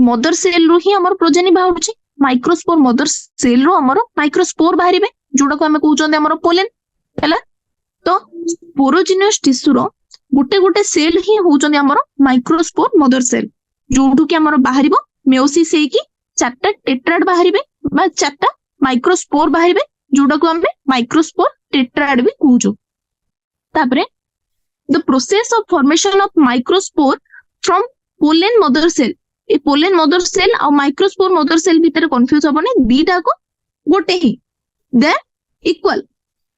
मदर सेल रो ही हमर प्रोजेनी बाहुची। माइक्रोस्पोर मदर सेल रो हमर माइक्रोस्पोर बाहरिबे जोडा को हमें कहउचोंदे हमर पोलेन हैला। तो स्पोरोजिनस टिश्यू रो गोटे गोटे सेल ही होउचोंदे हमर माइक्रोस्पोर मदर सेल जोठु कि हमर बाहरिबो मेयोसिस हेकी चारटा टेट्राड बाहरिबे बा चारटा माइक्रोस्पोर बाहरिबे जोडा को हमें माइक्रोस्पोर टेट्राड भी कहउचो। तापरे the process of formation of microspore from pollen mother cell. ए पोलेन मदर सेल और माइक्रोस्पोर मदर सेल भीतर कंफ्यूज होबने दीटा को गोटे ही दे इक्वल।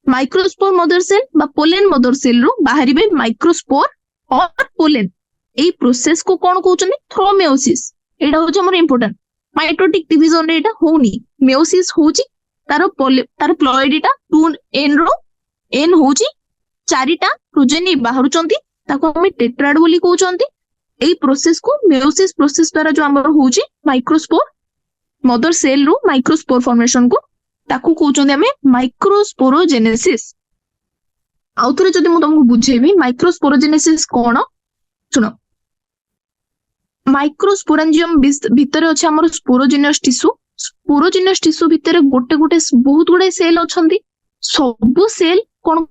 माइक्रोस्पोर मदर सेल बा पोलेन मदर सेल रो बाहरिबे माइक्रोस्पोर और पोलेन। एई प्रोसेस को कोन कहउचनी थ्रोमेओसिस। एटा होछ हमर इंपोर्टेंट माइटोटिक डिवीजन रे एटा होनी मेयोसिस होची तारो प्लॉइडीटा 2n रो n होची चारिटा प्रोजेनी बाहरुचंती ताको हम टेट्राड बोली कहउचंती। एई प्रोसेस को मेयोसिस प्रोसेस द्वारा जो हमर होची माइक्रोस्पोर मदर सेल रो माइक्रोस्पोर फॉर्मेशन को ताकू कहउचंदी हमें माइक्रोस्पोरोजेनेसिस। आउथरे जदि मु तुमको बुझेबी माइक्रोस्पोरोजेनेसिस कोन सुनो। माइक्रोस्पोरेंजियम भितर अछि हमर स्पोरोजिनस टिश्यू। स्पोरोजिनस टिश्यू भितर गोटे गोटे बहुत गुडे सेल अछंती। सब सेल कोन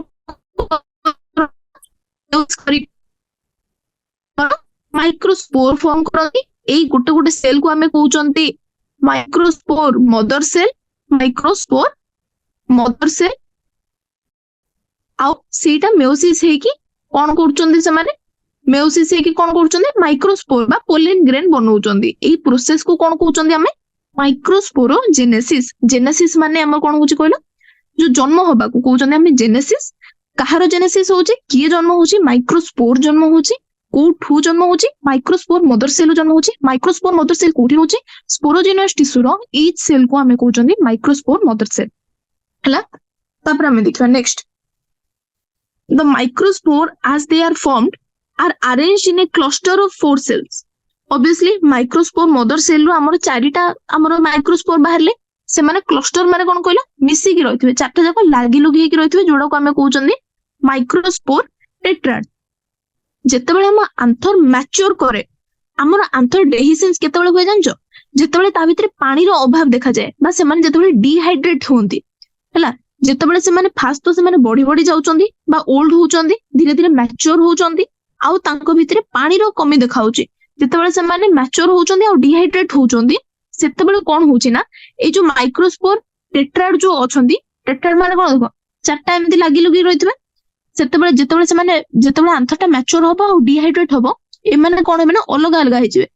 यूज करी माइक्रोस्पोर फॉर्म करती। एई गोटे गोटे सेल को हमें कहउचंती microspore mother cell microspore mother cell आउ सेटा मेयोसिस हेकी कोन करचंदी से माने मेयोसिस हेकी कोन करचंदी माइक्रोस्पोर बा पोलेन ग्रेन बनौचंदी। एई प्रोसेस को कोन कहउचंदी हमें माइक्रोस्पोरोजेनेसिस। जेनेसिस माने हमर कोन होची कहलो जो जन्म होबा को कहउचंदी हमें जेनेसिस। कहारो जेनेसिस होची किए जन्म होची माइक्रोस्पोर जन्म होची कोठू जन्म होची माइक्रोस्पोर मदर सेल जन्म होची। माइक्रोस्पोर मदर सेल कोठी होची स्पोरोजिनस टिश्यू रो ईच सेल को हमें कहउचंदी माइक्रोस्पोर मदर सेल हला। तापर हमें देखिबा next the microspore as they are formed are arranged in a cluster of 4 cells। obviously microspore mother cell रो हमर चारिटा हमर माइक्रोस्पोर बाहरले से माने क्लस्टर माने कोन कहला मिसी की रहितबे चारटा जाको लागी लुगी की रहितबे जोडा को हमें कहउचंदी माइक्रोस्पोर टेट्राड। जेतेबेले हम आंथर मैच्योर करे हमर आंथर डेहिसेंस केतेबेले होय जानजो जेतेबेले ता भितरे पानी रो अभाव देखा जाय बा से माने जेतेबेले डिहाइड्रेट होंती हला। जेतेबेले से माने फास्ट तो से माने बॉडी बॉडी जाउचंदी बा ओल्ड होउचंदी धीरे धीरे मैच्योर होउचंदी आउ तांको भितरे पानी रो कमी देखाउची। जेतेबेले से माने मैच्योर होउचंदी आउ डिहाइड्रेट होउचंदी सेतेबेले कोन होउची ना ए जो माइक्रोस्पोर टेट्राड जो अछंदी टेट्राड माने कोन देखो चारटा एमती लागी लुगी रहितबे सेतेबेले जेतेबेले से माने जेतेबेले आंथरटा मैच्योर होबो आउ डिहाइड्रेट होबो ए माने कोन हेबे ना अलग अलग हिजिबे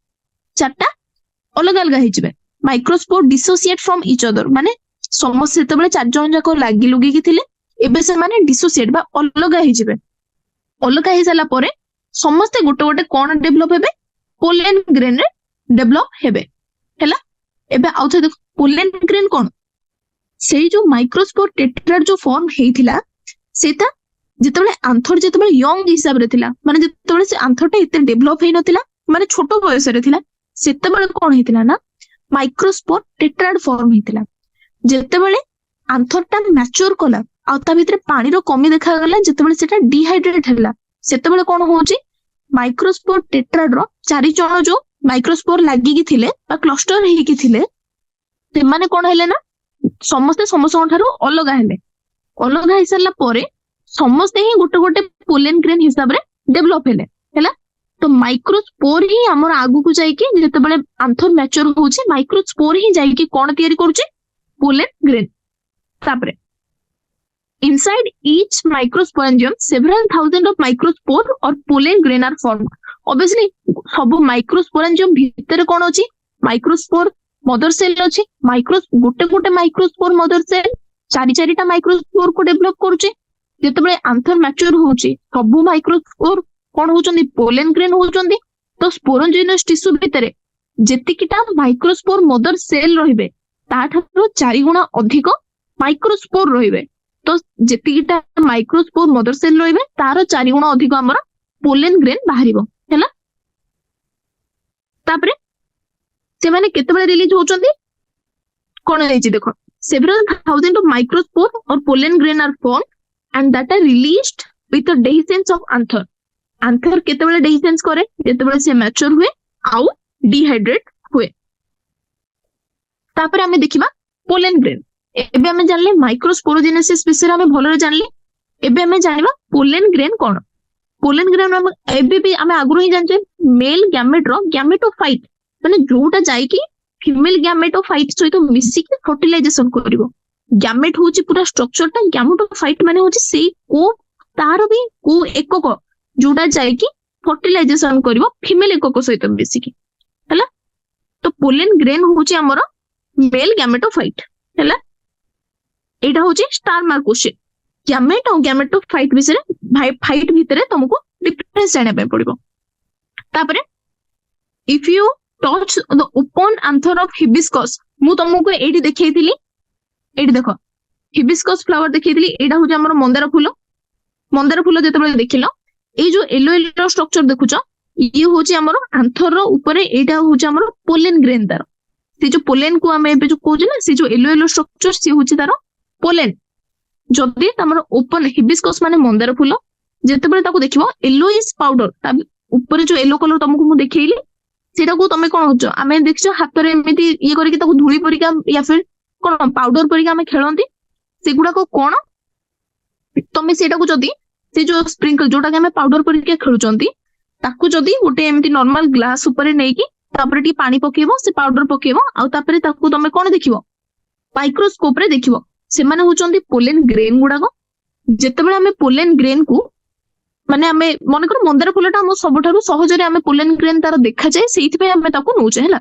चारटा अलग अलग हिजिबे। Microspore dissociate from each other माने समस्त सेतेबेले चार जन जाको लागी लुगी की थिले एबे से माने डिसोसिएट बा अलग हिजिबे। अलग हि साला परे समस्त गोटे गोटे कोन डेवलप हेबे पोलेन ग्रेन रे डेवलप हेबे हैला। एबे आउथे देखो पोलेन ग्रेन कोन सेई जो माइक्रोस्पोर टेट्राड जो फॉर्म हेइथिला सेता जेतेबेले आंथर जेतेबेले यंग हिसाब रे थिला माने जेतेबेले से आंथरटा इते डेवलप हेइ नथिला माने छोटो बयस रे थिला ସେତେବେଳେ କଣ ହେଇଥିଲା ନା ମାଇକ୍ରୋସ୍ପୋର ଟେଟ୍ରାଡ ଫର୍ମ ହେଇଥିଲା। ଯେତେବେଳେ ଆନ୍ଥରଟା ମ୍ୟାଚୁର କଲା ଆଉ ତା ଭିତରେ ପାଣିର କମି ଦେଖାଗଲା, ଯେତେବେଳେ ସେଟା ଡିହାଇଡ୍ରେଟ ହେଲା, ସେତେବେଳେ କଣ ହଉଛି ମାଇକ୍ରୋସ୍ପୋର ଟେଟ୍ରାଡର 4 ଜଣ ଯୋଉ ମାଇକ୍ରୋସ୍ପୋର ଲାଗିକି ଥିଲେ ବା କ୍ଲଷ୍ଟର ହେଇକି ଥିଲେ, ସେମାନେ କଣ ହେଲେ ନା ସମସ୍ତେ ସମସ୍ତଙ୍କ ଠାରୁ ଅଲଗା ହେଲେ। ଅଲଗା ହେଇସାରିଲା ପରେ ସମସ୍ତେ ହିଁ ଗୋଟେ ଗୋଟେ ପୋଲେନ ଗ୍ରେନ୍ ହିସାବରେ ଡେଭଲପ ହେଲେ ହେଲା। ତ ମାଇକ୍ରୋସ୍ପୋର ହିଁ ଆମର ଆଗକୁ ଯାଇକି ଯେତେବେଳେ ଆନ୍ଥର ମ୍ୟାଚୁର ହଉଛି, ମାଇକ୍ରୋସ୍ପୋର ହିଁ ଯାଇକି କଣ ତିଆରି କରୁଛି ପୋଲେନ ଗ୍ରେନ୍। ତାପରେ inside each microsporangium several thousand of microspore or pollen grain are formed. Obviously ସବୁ microsporangium ଭିତରେ କଣ ଅଛି ମାଇକ୍ରୋସ୍ପୋର ମଦର ସେଲ ଅଛି। ଗୋଟେ ଗୋଟେ ମାଇକ୍ରୋସ୍ପୋର ମଦର ସେଲ 4ଟା ମାଇକ୍ରୋସ୍ପୋର କୁ ଡେଭଲପ କରୁଛି। ଯେତେବେଳେ ଆନ୍ଥର ମ୍ୟାଚୁର ହଉଛି ସବୁ ମାଇକ୍ରୋସ୍ପୋର କଣ ହଉଛନ୍ତି ପୋଲେନ ଗ୍ରେନ୍ ହଉଛନ୍ତି। ତ ସ୍ପୋରୋଜିନସ୍ ଟିସ୍ୟୁ ଭିତରେ ଯେତିକିଟା ମାଇକ୍ରୋସ୍ପୋର ମଦର ସେଲ ରହିବେ ତାଠାରୁ 4 ଗୁଣା ଅଧିକ ମାଇକ୍ରୋସ୍ପୋର ରହିବେ। ତ ଯେତିକିଟା ମାଇକ୍ରୋସ୍ପୋର ମଦର ସେଲ ରହିବେ ତାର 4 ଗୁଣା ଅଧିକ ଆମର ପୋଲେନ ଗ୍ରେନ୍ ବାହାରିବ ହେଲା। ତାପରେ ସେମାନେ କେତେବେଳେ ରିଲିଜ ହଉଛନ୍ତି କଣ ହେଇଛି ଦେଖ, several thousand of microspore or pollen grain are formed and that are released with the dehiscence of anther. anther କେତେବେଳେ dehiscence କରେ ଯେତେବେଳେ ସେ ମ୍ୟାଚୁର ହୁଏ ଆଉ ଡିହାଇଡ୍ରେଟ ହୁଏ। ତାପରେ ଆମେ ଦେଖିବା ପୋଲେନ ଗ୍ରେନ୍। ଏବେ ଆମେ ଜାଣିଲେ ମାଇକ୍ରୋସ୍ପୋରୋଜେନେସିସ୍ ବିଷୟରେ ଆମେ ଭଲରେ ଜାଣିଲେ। ଏବେ ଆମେ ଜାଣିବା ପୋଲେନ ଗ୍ରେନ୍ କଣ। ପୋଲେନ ଗ୍ରେନ୍ ଏବେ ବି ଆମେ ଆଗରୁ ହିଁ ଜାଣିଛେ ମେଲ ଗ୍ୟାମେଟର ଗ୍ୟାମେଟୋଫାଇଟ ମାନେ ଯୋଉଟା ଯାଇକି ଫିମେଲ ଗ୍ୟାମେଟୋଫାଇଟ ସହିତ ମିଶିକି ଫର୍ଟିଲାଇଜେସନ କରିବ। ଗ୍ୟାମେଟ ହଉଛି ପୁରା ଷ୍ଟ୍ରକ୍ଚରଟା, ଗ୍ୟାମେଟୋଫାଇଟ ମାନେ ହଉଛି ସେଇ ତାର ବି ଏକକ ଯୋଉଟା ଯାଇକି ଫର୍ଟିଲାଇଜେସନ କରିବ ଫିମେଲ ଏକକ ସହିତ ମିଶିକି ହେଲା। ତ ପୋଲେନ ଗ୍ରେନ୍ ହଉଛି ଆମର ମେଲ ଗ୍ୟାମେଟୋଫାଇଟ ହେଲା। ଏଇଟା ହଉଛି ଷ୍ଟାର ମାର୍କ କ୍ୱେଶ୍ଚିନ୍। ଗ୍ୟାମେଟ ଆଉ ଗ୍ୟାମେଟୋଫାଇଟ ବିଷୟରେ ଫାଇଟ ଭିତରେ ତମକୁ ଡିଫରେନ୍ସ ଜାଣିବା ପାଇଁ ପଡିବ। ତାପରେ if you touch the open anther of hibiscus, ମୁଁ ତମକୁ ଏଇଠି ଦେଖେଇଥିଲି, ଏଇଠି ଦେଖ ହିବିସ୍କସ୍ ଫ୍ଲାୱାର ଦେଖେଇଥିଲି, ଏଇଟା ହଉଛି ଆମର ମନ୍ଦାର ଫୁଲ। ମନ୍ଦାର ଫୁଲ ଯେତେବେଳେ ଦେଖିଲ ଏଇ ଯୋଉ ୟେଲୋ ୟେଲୋ ଷ୍ଟ୍ରକ୍ଚର ଦେଖୁଛ, ଇଏ ହଉଛି ଆମର ଆନ୍ଥର ଉପରେ, ଏଇଟା ହଉଛି ଆମର ପୋଲେନ ଗ୍ରେନ୍। ତାର ସେ ଯୋଉ ପୋଲେନ କୁ ଆମେ ଏବେ ଯୋଉ କହୁଛେ ନା, ସେ ଯୋଉ ୟେଲୋ ୟେଲୋ ଷ୍ଟ୍ରକ୍ଚର ସିଏ ହଉଛି ତାର ପୋଲେନ। ଯଦି ତମର ଓପନ ହିବିସ୍କସ୍ ମାନେ ମନ୍ଦାର ଫୁଲ, ଯେତେବେଳେ ତାକୁ ଦେଖିବ ୟେଲୋଇସ୍ ପାଉଡର, ତା ଉପରେ ଯୋଉ ୟେଲୋ କଲର ତମକୁ ମୁଁ ଦେଖେଇଲି, ସେଟାକୁ ତମେ କଣ ହଉଛ ଆମେ ଦେଖିଛ ହାତରେ ଏମିତି ଇଏ କରିକି ତାକୁ ଧୂଳି ପରିକା ୟା ଫିର କଣ ପାଉଡର ପରିକା ଆମେ ଖେଳନ୍ତି, ସେଗୁଡାକ କଣ ତମେ ସେଇଟାକୁ ଯଦି ସେ ଯୋଉ ସ୍ପ୍ରିଙ୍କଲ ଯୋଉଟାକି ଆମେ ପାଉଡର ପରିକା ଖେଳୁଛନ୍ତି, ତାକୁ ଯଦି ଗୋଟେ ଏମିତି ନର୍ମାଲ ଗ୍ଲାସ ଉପରେ ନେଇକି ତାପରେ ଟିକେ ପାଣି ପକେଇବ, ସେ ପାଉଡର ପକେଇବ, ଆଉ ତାପରେ ତାକୁ ତମେ କଣ ଦେଖିବ ମାଇକ୍ରୋସ୍କୋପ ରେ ଦେଖିବ, ସେମାନେ ହଉଛନ୍ତି ପୋଲେନ ଗ୍ରେନ୍ ଗୁଡାକ। ଯେତେବେଳେ ଆମେ ପୋଲେନ ଗ୍ରେନ୍ କୁ ମାନେ ଆମେ ମନେକର ମନ୍ଦାର ଫୁଲଟା ଆମ ସବୁଠାରୁ ସହଜରେ ଆମେ ପୋଲେନ ଗ୍ରେନ୍ ତାର ଦେଖାଯାଏ, ସେଇଥିପାଇଁ ଆମେ ତାକୁ ନଉଛେ ହେଲା।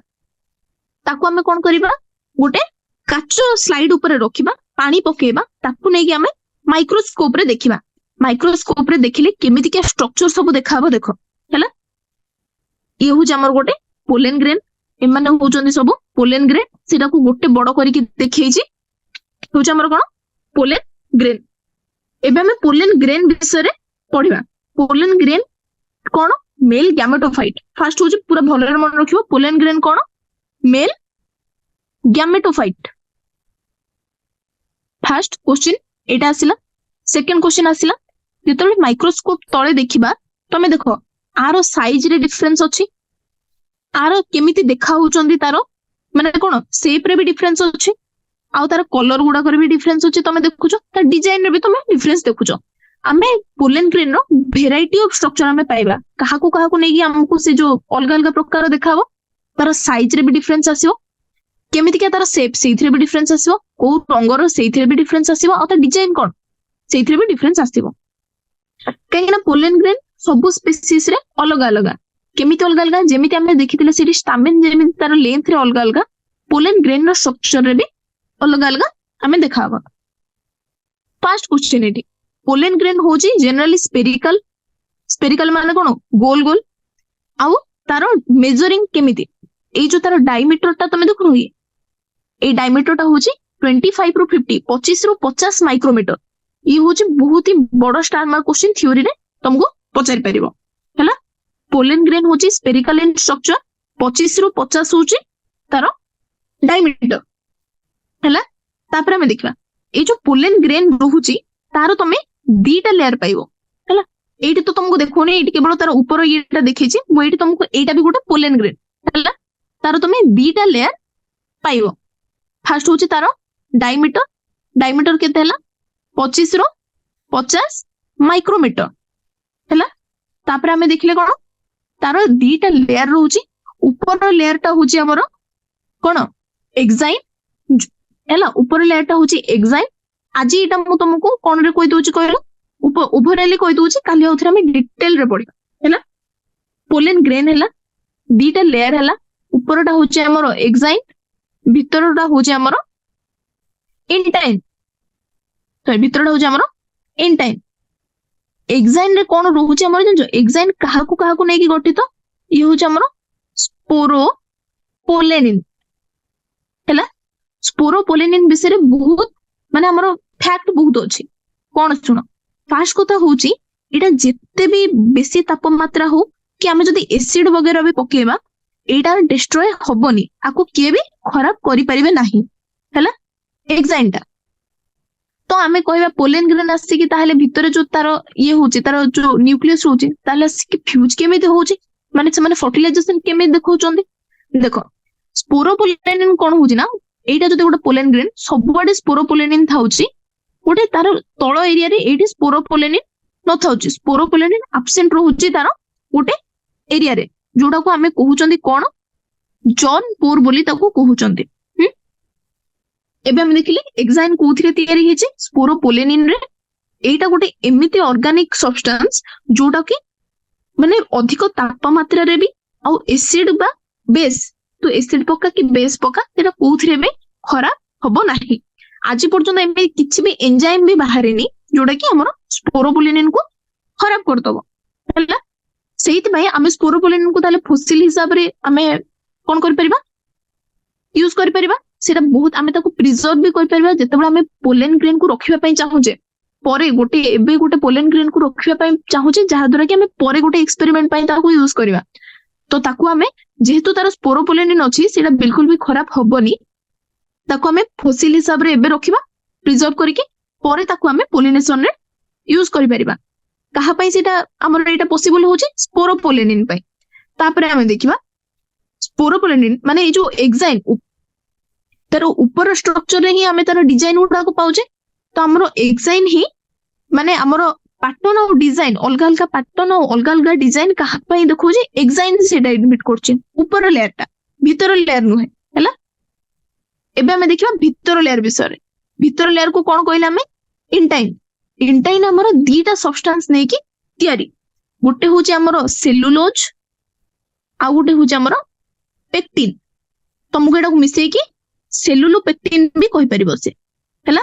ତାକୁ ଆମେ କଣ କରିବା ଗୋଟେ କାଚ ସ୍ଲାଇଡ ଉପରେ ରଖିବା, ପାଣି ପକେଇବା, ତାକୁ ନେଇକି ଆମେ ମାଇକ୍ରୋସ୍କୋପ ରେ ଦେଖିବା। ମାଇକ୍ରୋସ୍କୋପ ରେ ଦେଖିଲେ କେମିତିକା ଷ୍ଟ୍ରକ୍ଚର ସବୁ ଦେଖାହବ ଦେଖ ହେଲା। ଇଏ ହଉଛି ଆମର ଗୋଟେ ପୋଲେନ ଗ୍ରେନ୍, ଏମାନେ ହଉଛନ୍ତି ସବୁ ପୋଲେନ ଗ୍ରେନ୍। ସେଟାକୁ ଗୋଟେ ବଡ କରିକି ଦେଖେଇଛି, ହଉଛି ଆମର କଣ ପୋଲେନ ଗ୍ରେନ୍। ଏବେ ଆମେ ପୋଲେନ ଗ୍ରେନ୍ ବିଷୟରେ ପଢିବା। ପୋଲେନ ଗ୍ରେନ୍ କଣ ମେଲ ଗ୍ୟାମେଟୋଫାଇଟ। ଫାର୍ଷ୍ଟ ହଉଛି ପୁରା ଭଲରେ ମନେ ରଖିବ, ପୋଲେନ ଗ୍ରେନ୍ କଣ ମେଲ ଗ୍ୟାମେଟୋଫାଇଟ। ଫାର୍ଷ୍ଟ କ୍ୱେଶ୍ଚିନ୍ ଏଇଟା ଆସିଲା। ସେକେଣ୍ଡ କ୍ୱେଶ୍ଚିନ୍ ଆସିଲା, ଯେତେବେଳେ ମାଇକ୍ରୋସ୍କୋପ ତଳେ ଦେଖିବା, ତମେ ଦେଖ ଆର ସାଇଜ ରେ ଡିଫରେନ୍ସ ଅଛି, ଆର କେମିତି ଦେଖା ହଉଛନ୍ତି, ତାର ମାନେ କଣ ସେପ ରେ ବି ଡିଫରେନ୍ସ ଅଛି, ଆଉ ତାର କଲର ଗୁଡାକରେ ବି ଡିଫରେନ୍ସ ଅଛି। ତମେ ଦେଖୁଛ ତା ଡିଜାଇନ ରେ ବି ତମେ ଡିଫରେନ୍ସ ଦେଖୁଛ। ଆମେ ପୋଲେନ ଗ୍ରେନ୍ ର ଭେରାଇଟି ଅଫ ଷ୍ଟ୍ରକ୍ଚର ଆମେ ପାଇବା, କାହାକୁ କାହାକୁ ନେଇକି ଆମକୁ ସେ ଯୋଉ ଅଲଗା ଅଲଗା ପ୍ରକାର ଦେଖାହବ। ତାର ସାଇଜ ରେ ବି ଡିଫରେନ୍ସ ଆସିବ, କେମିତିକା ତାର ସେପ ସେଇଥିରେ ବି ଡିଫରେନ୍ସ ଆସିବ, କୋଉ ରଙ୍ଗର ସେଇଥିରେ ବି ଡିଫରେନ୍ସ ଆସିବ, ଆଉ ତା ଡିଜାଇନ କଣ ସେଇଥିରେ ବି ଡିଫରେନ୍ସ ଆସିବ। କାହିଁକି ନା ପୋଲେନ ଗ୍ରେନ୍ ସବୁ ସ୍ପେସିସ ରେ ଅଲଗା ଅଲଗା। କେମିତି ଅଲଗା ଅଲଗା, ଯେମିତି ଆମେ ଦେଖିଥିଲେ ସେଠି ଷ୍ଟାମିନ ଯେମିତି ତାର ଲେନ୍ଥ ରେ ଅଲଗା ଅଲଗା, ପୋଲେନ ଗ୍ରେନ୍ ର ଷ୍ଟ୍ରକ୍ଚର ରେ ବି ଅଲଗା ଅଲଗା ଆମେ ଦେଖାହବା। ଫାର୍ଷ୍ଟ କ୍ୱେଶ୍ଚିନ୍ ଏଠି, ପୋଲେନ ଗ୍ରେନ୍ ହଉଛି ଜେନେରାଲି ସ୍ପେରିକାଲ। ସ୍ପେରିକାଲ ମାନେ କଣ ଗୋଲ ଗୋଲ, ଆଉ ତାର ମେଜରିଂ କେମିତି, ଏଇ ଯୋଉ ତାର ଡାଇମିଟରଟା ତମେ ଦେଖୁନ, ଏଇ ଡାଇମିଟରଟା ହଉଛି 25 ରୁ 50, 25 ରୁ 50 ମାଇକ୍ରୋମିଟର। ଇଏ ହଉଛି ବହୁତ ହି ବଡ ଷ୍ଟାର ମାର୍କ କ୍ୱେଶ୍ଚିନ୍, ଥିଓରୀରେ ତମକୁ ପଚାରି ପାରିବ ହେଲା। ପୋଲେନ ଗ୍ରେନ୍ ହଉଛି ସ୍ପେରିକାଲ ଇନ ଷ୍ଟ୍ରକ୍ଚର, 25 ରୁ 50 ହଉଛି ତାର डायमीटर है। तापर आम देखा ये जो पोलेन ग्रेन रोचे तार तुम दीटा लेयर पाइब है। ये तो तुमको देखो ये केवल तार ऊपर ये देखी मुझे तुमको यहाँ भी गोटे पोलेन ग्रेन है तार तुम दीटा लेयर पाइब। फास्ट हूँ तार डायमीटर डायमीटर केते है 25 रो 50 माइक्रोमीटर है। तापर आम देखले कौन तार दीटा लेयर रोचे ऊपर लेयर टा हूँ आमर कौन एक्साइन है ऊपर लेयर टा हूँ एक्साइन। आज यहाँ मुझे तुमको कौन रे कही दूची कहल ओभरऑल कही दूची काली आउथरे हम डिटेल रे पढ़िबा है। पोलेन ग्रेन है दीटा लेयर है ऊपरटा हूँ आमर एक्साइन भितरटा हूँ आमर इंटाइन सॉरी भितरटा हूँ आमर इंटाइन। एक्साइन रे कौन रोचे आमर जानजो एक्साइन काहाकू काहाकू नै कि गठित ये हूँ आमर स्पोरोपोलेनिन है। स्पोरोपोलेनिन विषय बहुत माने हमरो फैक्ट बहुत अच्छी कौन शुण। फास्ट कथा हूँ यहाँ जिते भी बेसी तापमात्रा हो कि आम जदि एसिड वगैरह भी पकेबा यहाँ डिस्ट्रॉय हबनी आपको किए भी खराब करि परिबे नाही है एक्साइन टा। तो आमे कहबा पोलेन ग्रेन आसी कि ताहले भितरे जो तार ये होची तार जो न्यूक्लियस होची ताहले आसी कि फ्यूज केमिति होची माने से माने फर्टिलाइजेशन केमिति देखौचोंदी। देखो स्पोरोपोलेनिन कौन हूँ ना यहाँ जो गोटे पोलेन ग्रेन सबुआडे स्पोरोपोलेनिन थाउची गोटे तार तल एरिया रे एठी स्पोरोपोलेनिन न थाउची स्पोरोपोलेनिन एब्सेंट रहउची तार गोटे एरिया रे जोडा को हमें कहउचंदी कोन जॉन पोर बोली ताको कहउचंदी। एबे हम देखिले एक्साइन कोथिरे तयारी हेची स्पोरोपोलेनिन रे। एटा गोटे एमिति ऑर्गेनिक सब्सटेंस जोडा कि माने अधिक तापमात्रा रे भी आ एसिड बा बेस तो एसिड पका कि बेस पका तेरा कोथिरे में खराब हबो नाही। आज पर्यंत एमे किछि भी एंजाइम भी बाहरेनी जोडा कि हमर स्पोरोपोलेनिन को खराब कर दबो हैला। सेहित भाई आमे स्पोरोपोलेनिन को ताले फॉसिल हिसाब रे आमे कोन कर परिबा यूज कर परिबा सेटा बहुत आमे ताको प्रिजर्व भी कर परिबा। जेतेबेला आमे पोलेन ग्रेन को रखिबा पई चाहूजे परे गोटे एबे गोटे पोलेन ग्रेन को रखिबा पई चाहूजे जहा द्वारा कि आमे परे गोटे एक्सपेरिमेंट पई ताको यूज करबा तो ताको आमे जेहेतु तार स्पोरोपोलेनिन अछि सेटा बिल्कुल भी खराब हबनी ताको आमे फॉसिल हिसाब रे एबे रखिबा प्रिजर्व करके परे ताको आमे पोलिनेशन रे यूज करि परिबा। कहा पई सेटा हमर एटा पॉसिबल होछि स्पोरोपोलेनिन पई। तापरे आमे देखिबा स्पोरोपोलेनिन माने ए जो एक्साइन तार ऊपर स्ट्रक्चर रे ही आमे तार डिजाइन उडा को पाउजे तो हमरो एक्साइन ही माने हमरो पैटर्न और डिजाइन अलग अलग पैटर्न और अलग अलग डिजाइन कहा पई देखो जे एक्साइन सेटा एडमिट करछि ऊपर लेयर टा भीतर लेयर नुहे हैला। एबे हमें देखिबा भीतर लेयर विषय रे। भीतर लेयर को कोन कहले हमें इंटाइन। इंटाइन हमरो दीटा सब्सटेंस नै कि तयारी गोटे होछि हमरो सेलुलोज आ गोटे होछि हमरो पेक्टिन। तुमको एटा को मिसै कि सेलुलोपेक्टिन भी कहि परिबो से हैला।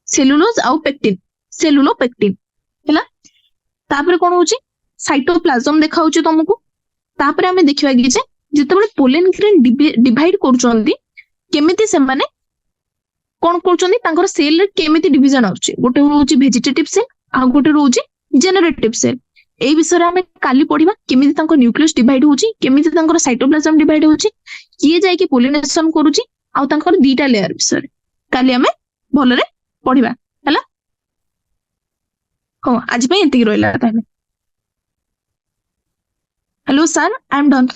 सेलुलोज आ पेक्टिन सेलुलोपेक्टिन हैला। तापर कोन होछि साइटोप्लाज्म देखा होछि तुमको। तापर हमें देखिबा कि जे जेतेबेले पोलेन ग्रेन डिवाइड करचोंदी केमिति से माने कोन करचोंदी तांकर सेल रे केमिति डिवीजन होछि गोटे होछि वेजिटेटिव सेल आ गोटे होछि जेनरेटिव सेल। एई विषय हमें काली पढिबा केमिति तांकर न्यूक्लियस डिवाइड होछि केमिति तांकर साइटोप्लाज्म डिवाइड होछि किए जाय कि पोलिनेशन करूछि आ तांकर दीटा लेयर विषय काली हमें भलरे पढिबा हैला। हाँ आज पे एतिक रहिला Tame. Hello sir I am done.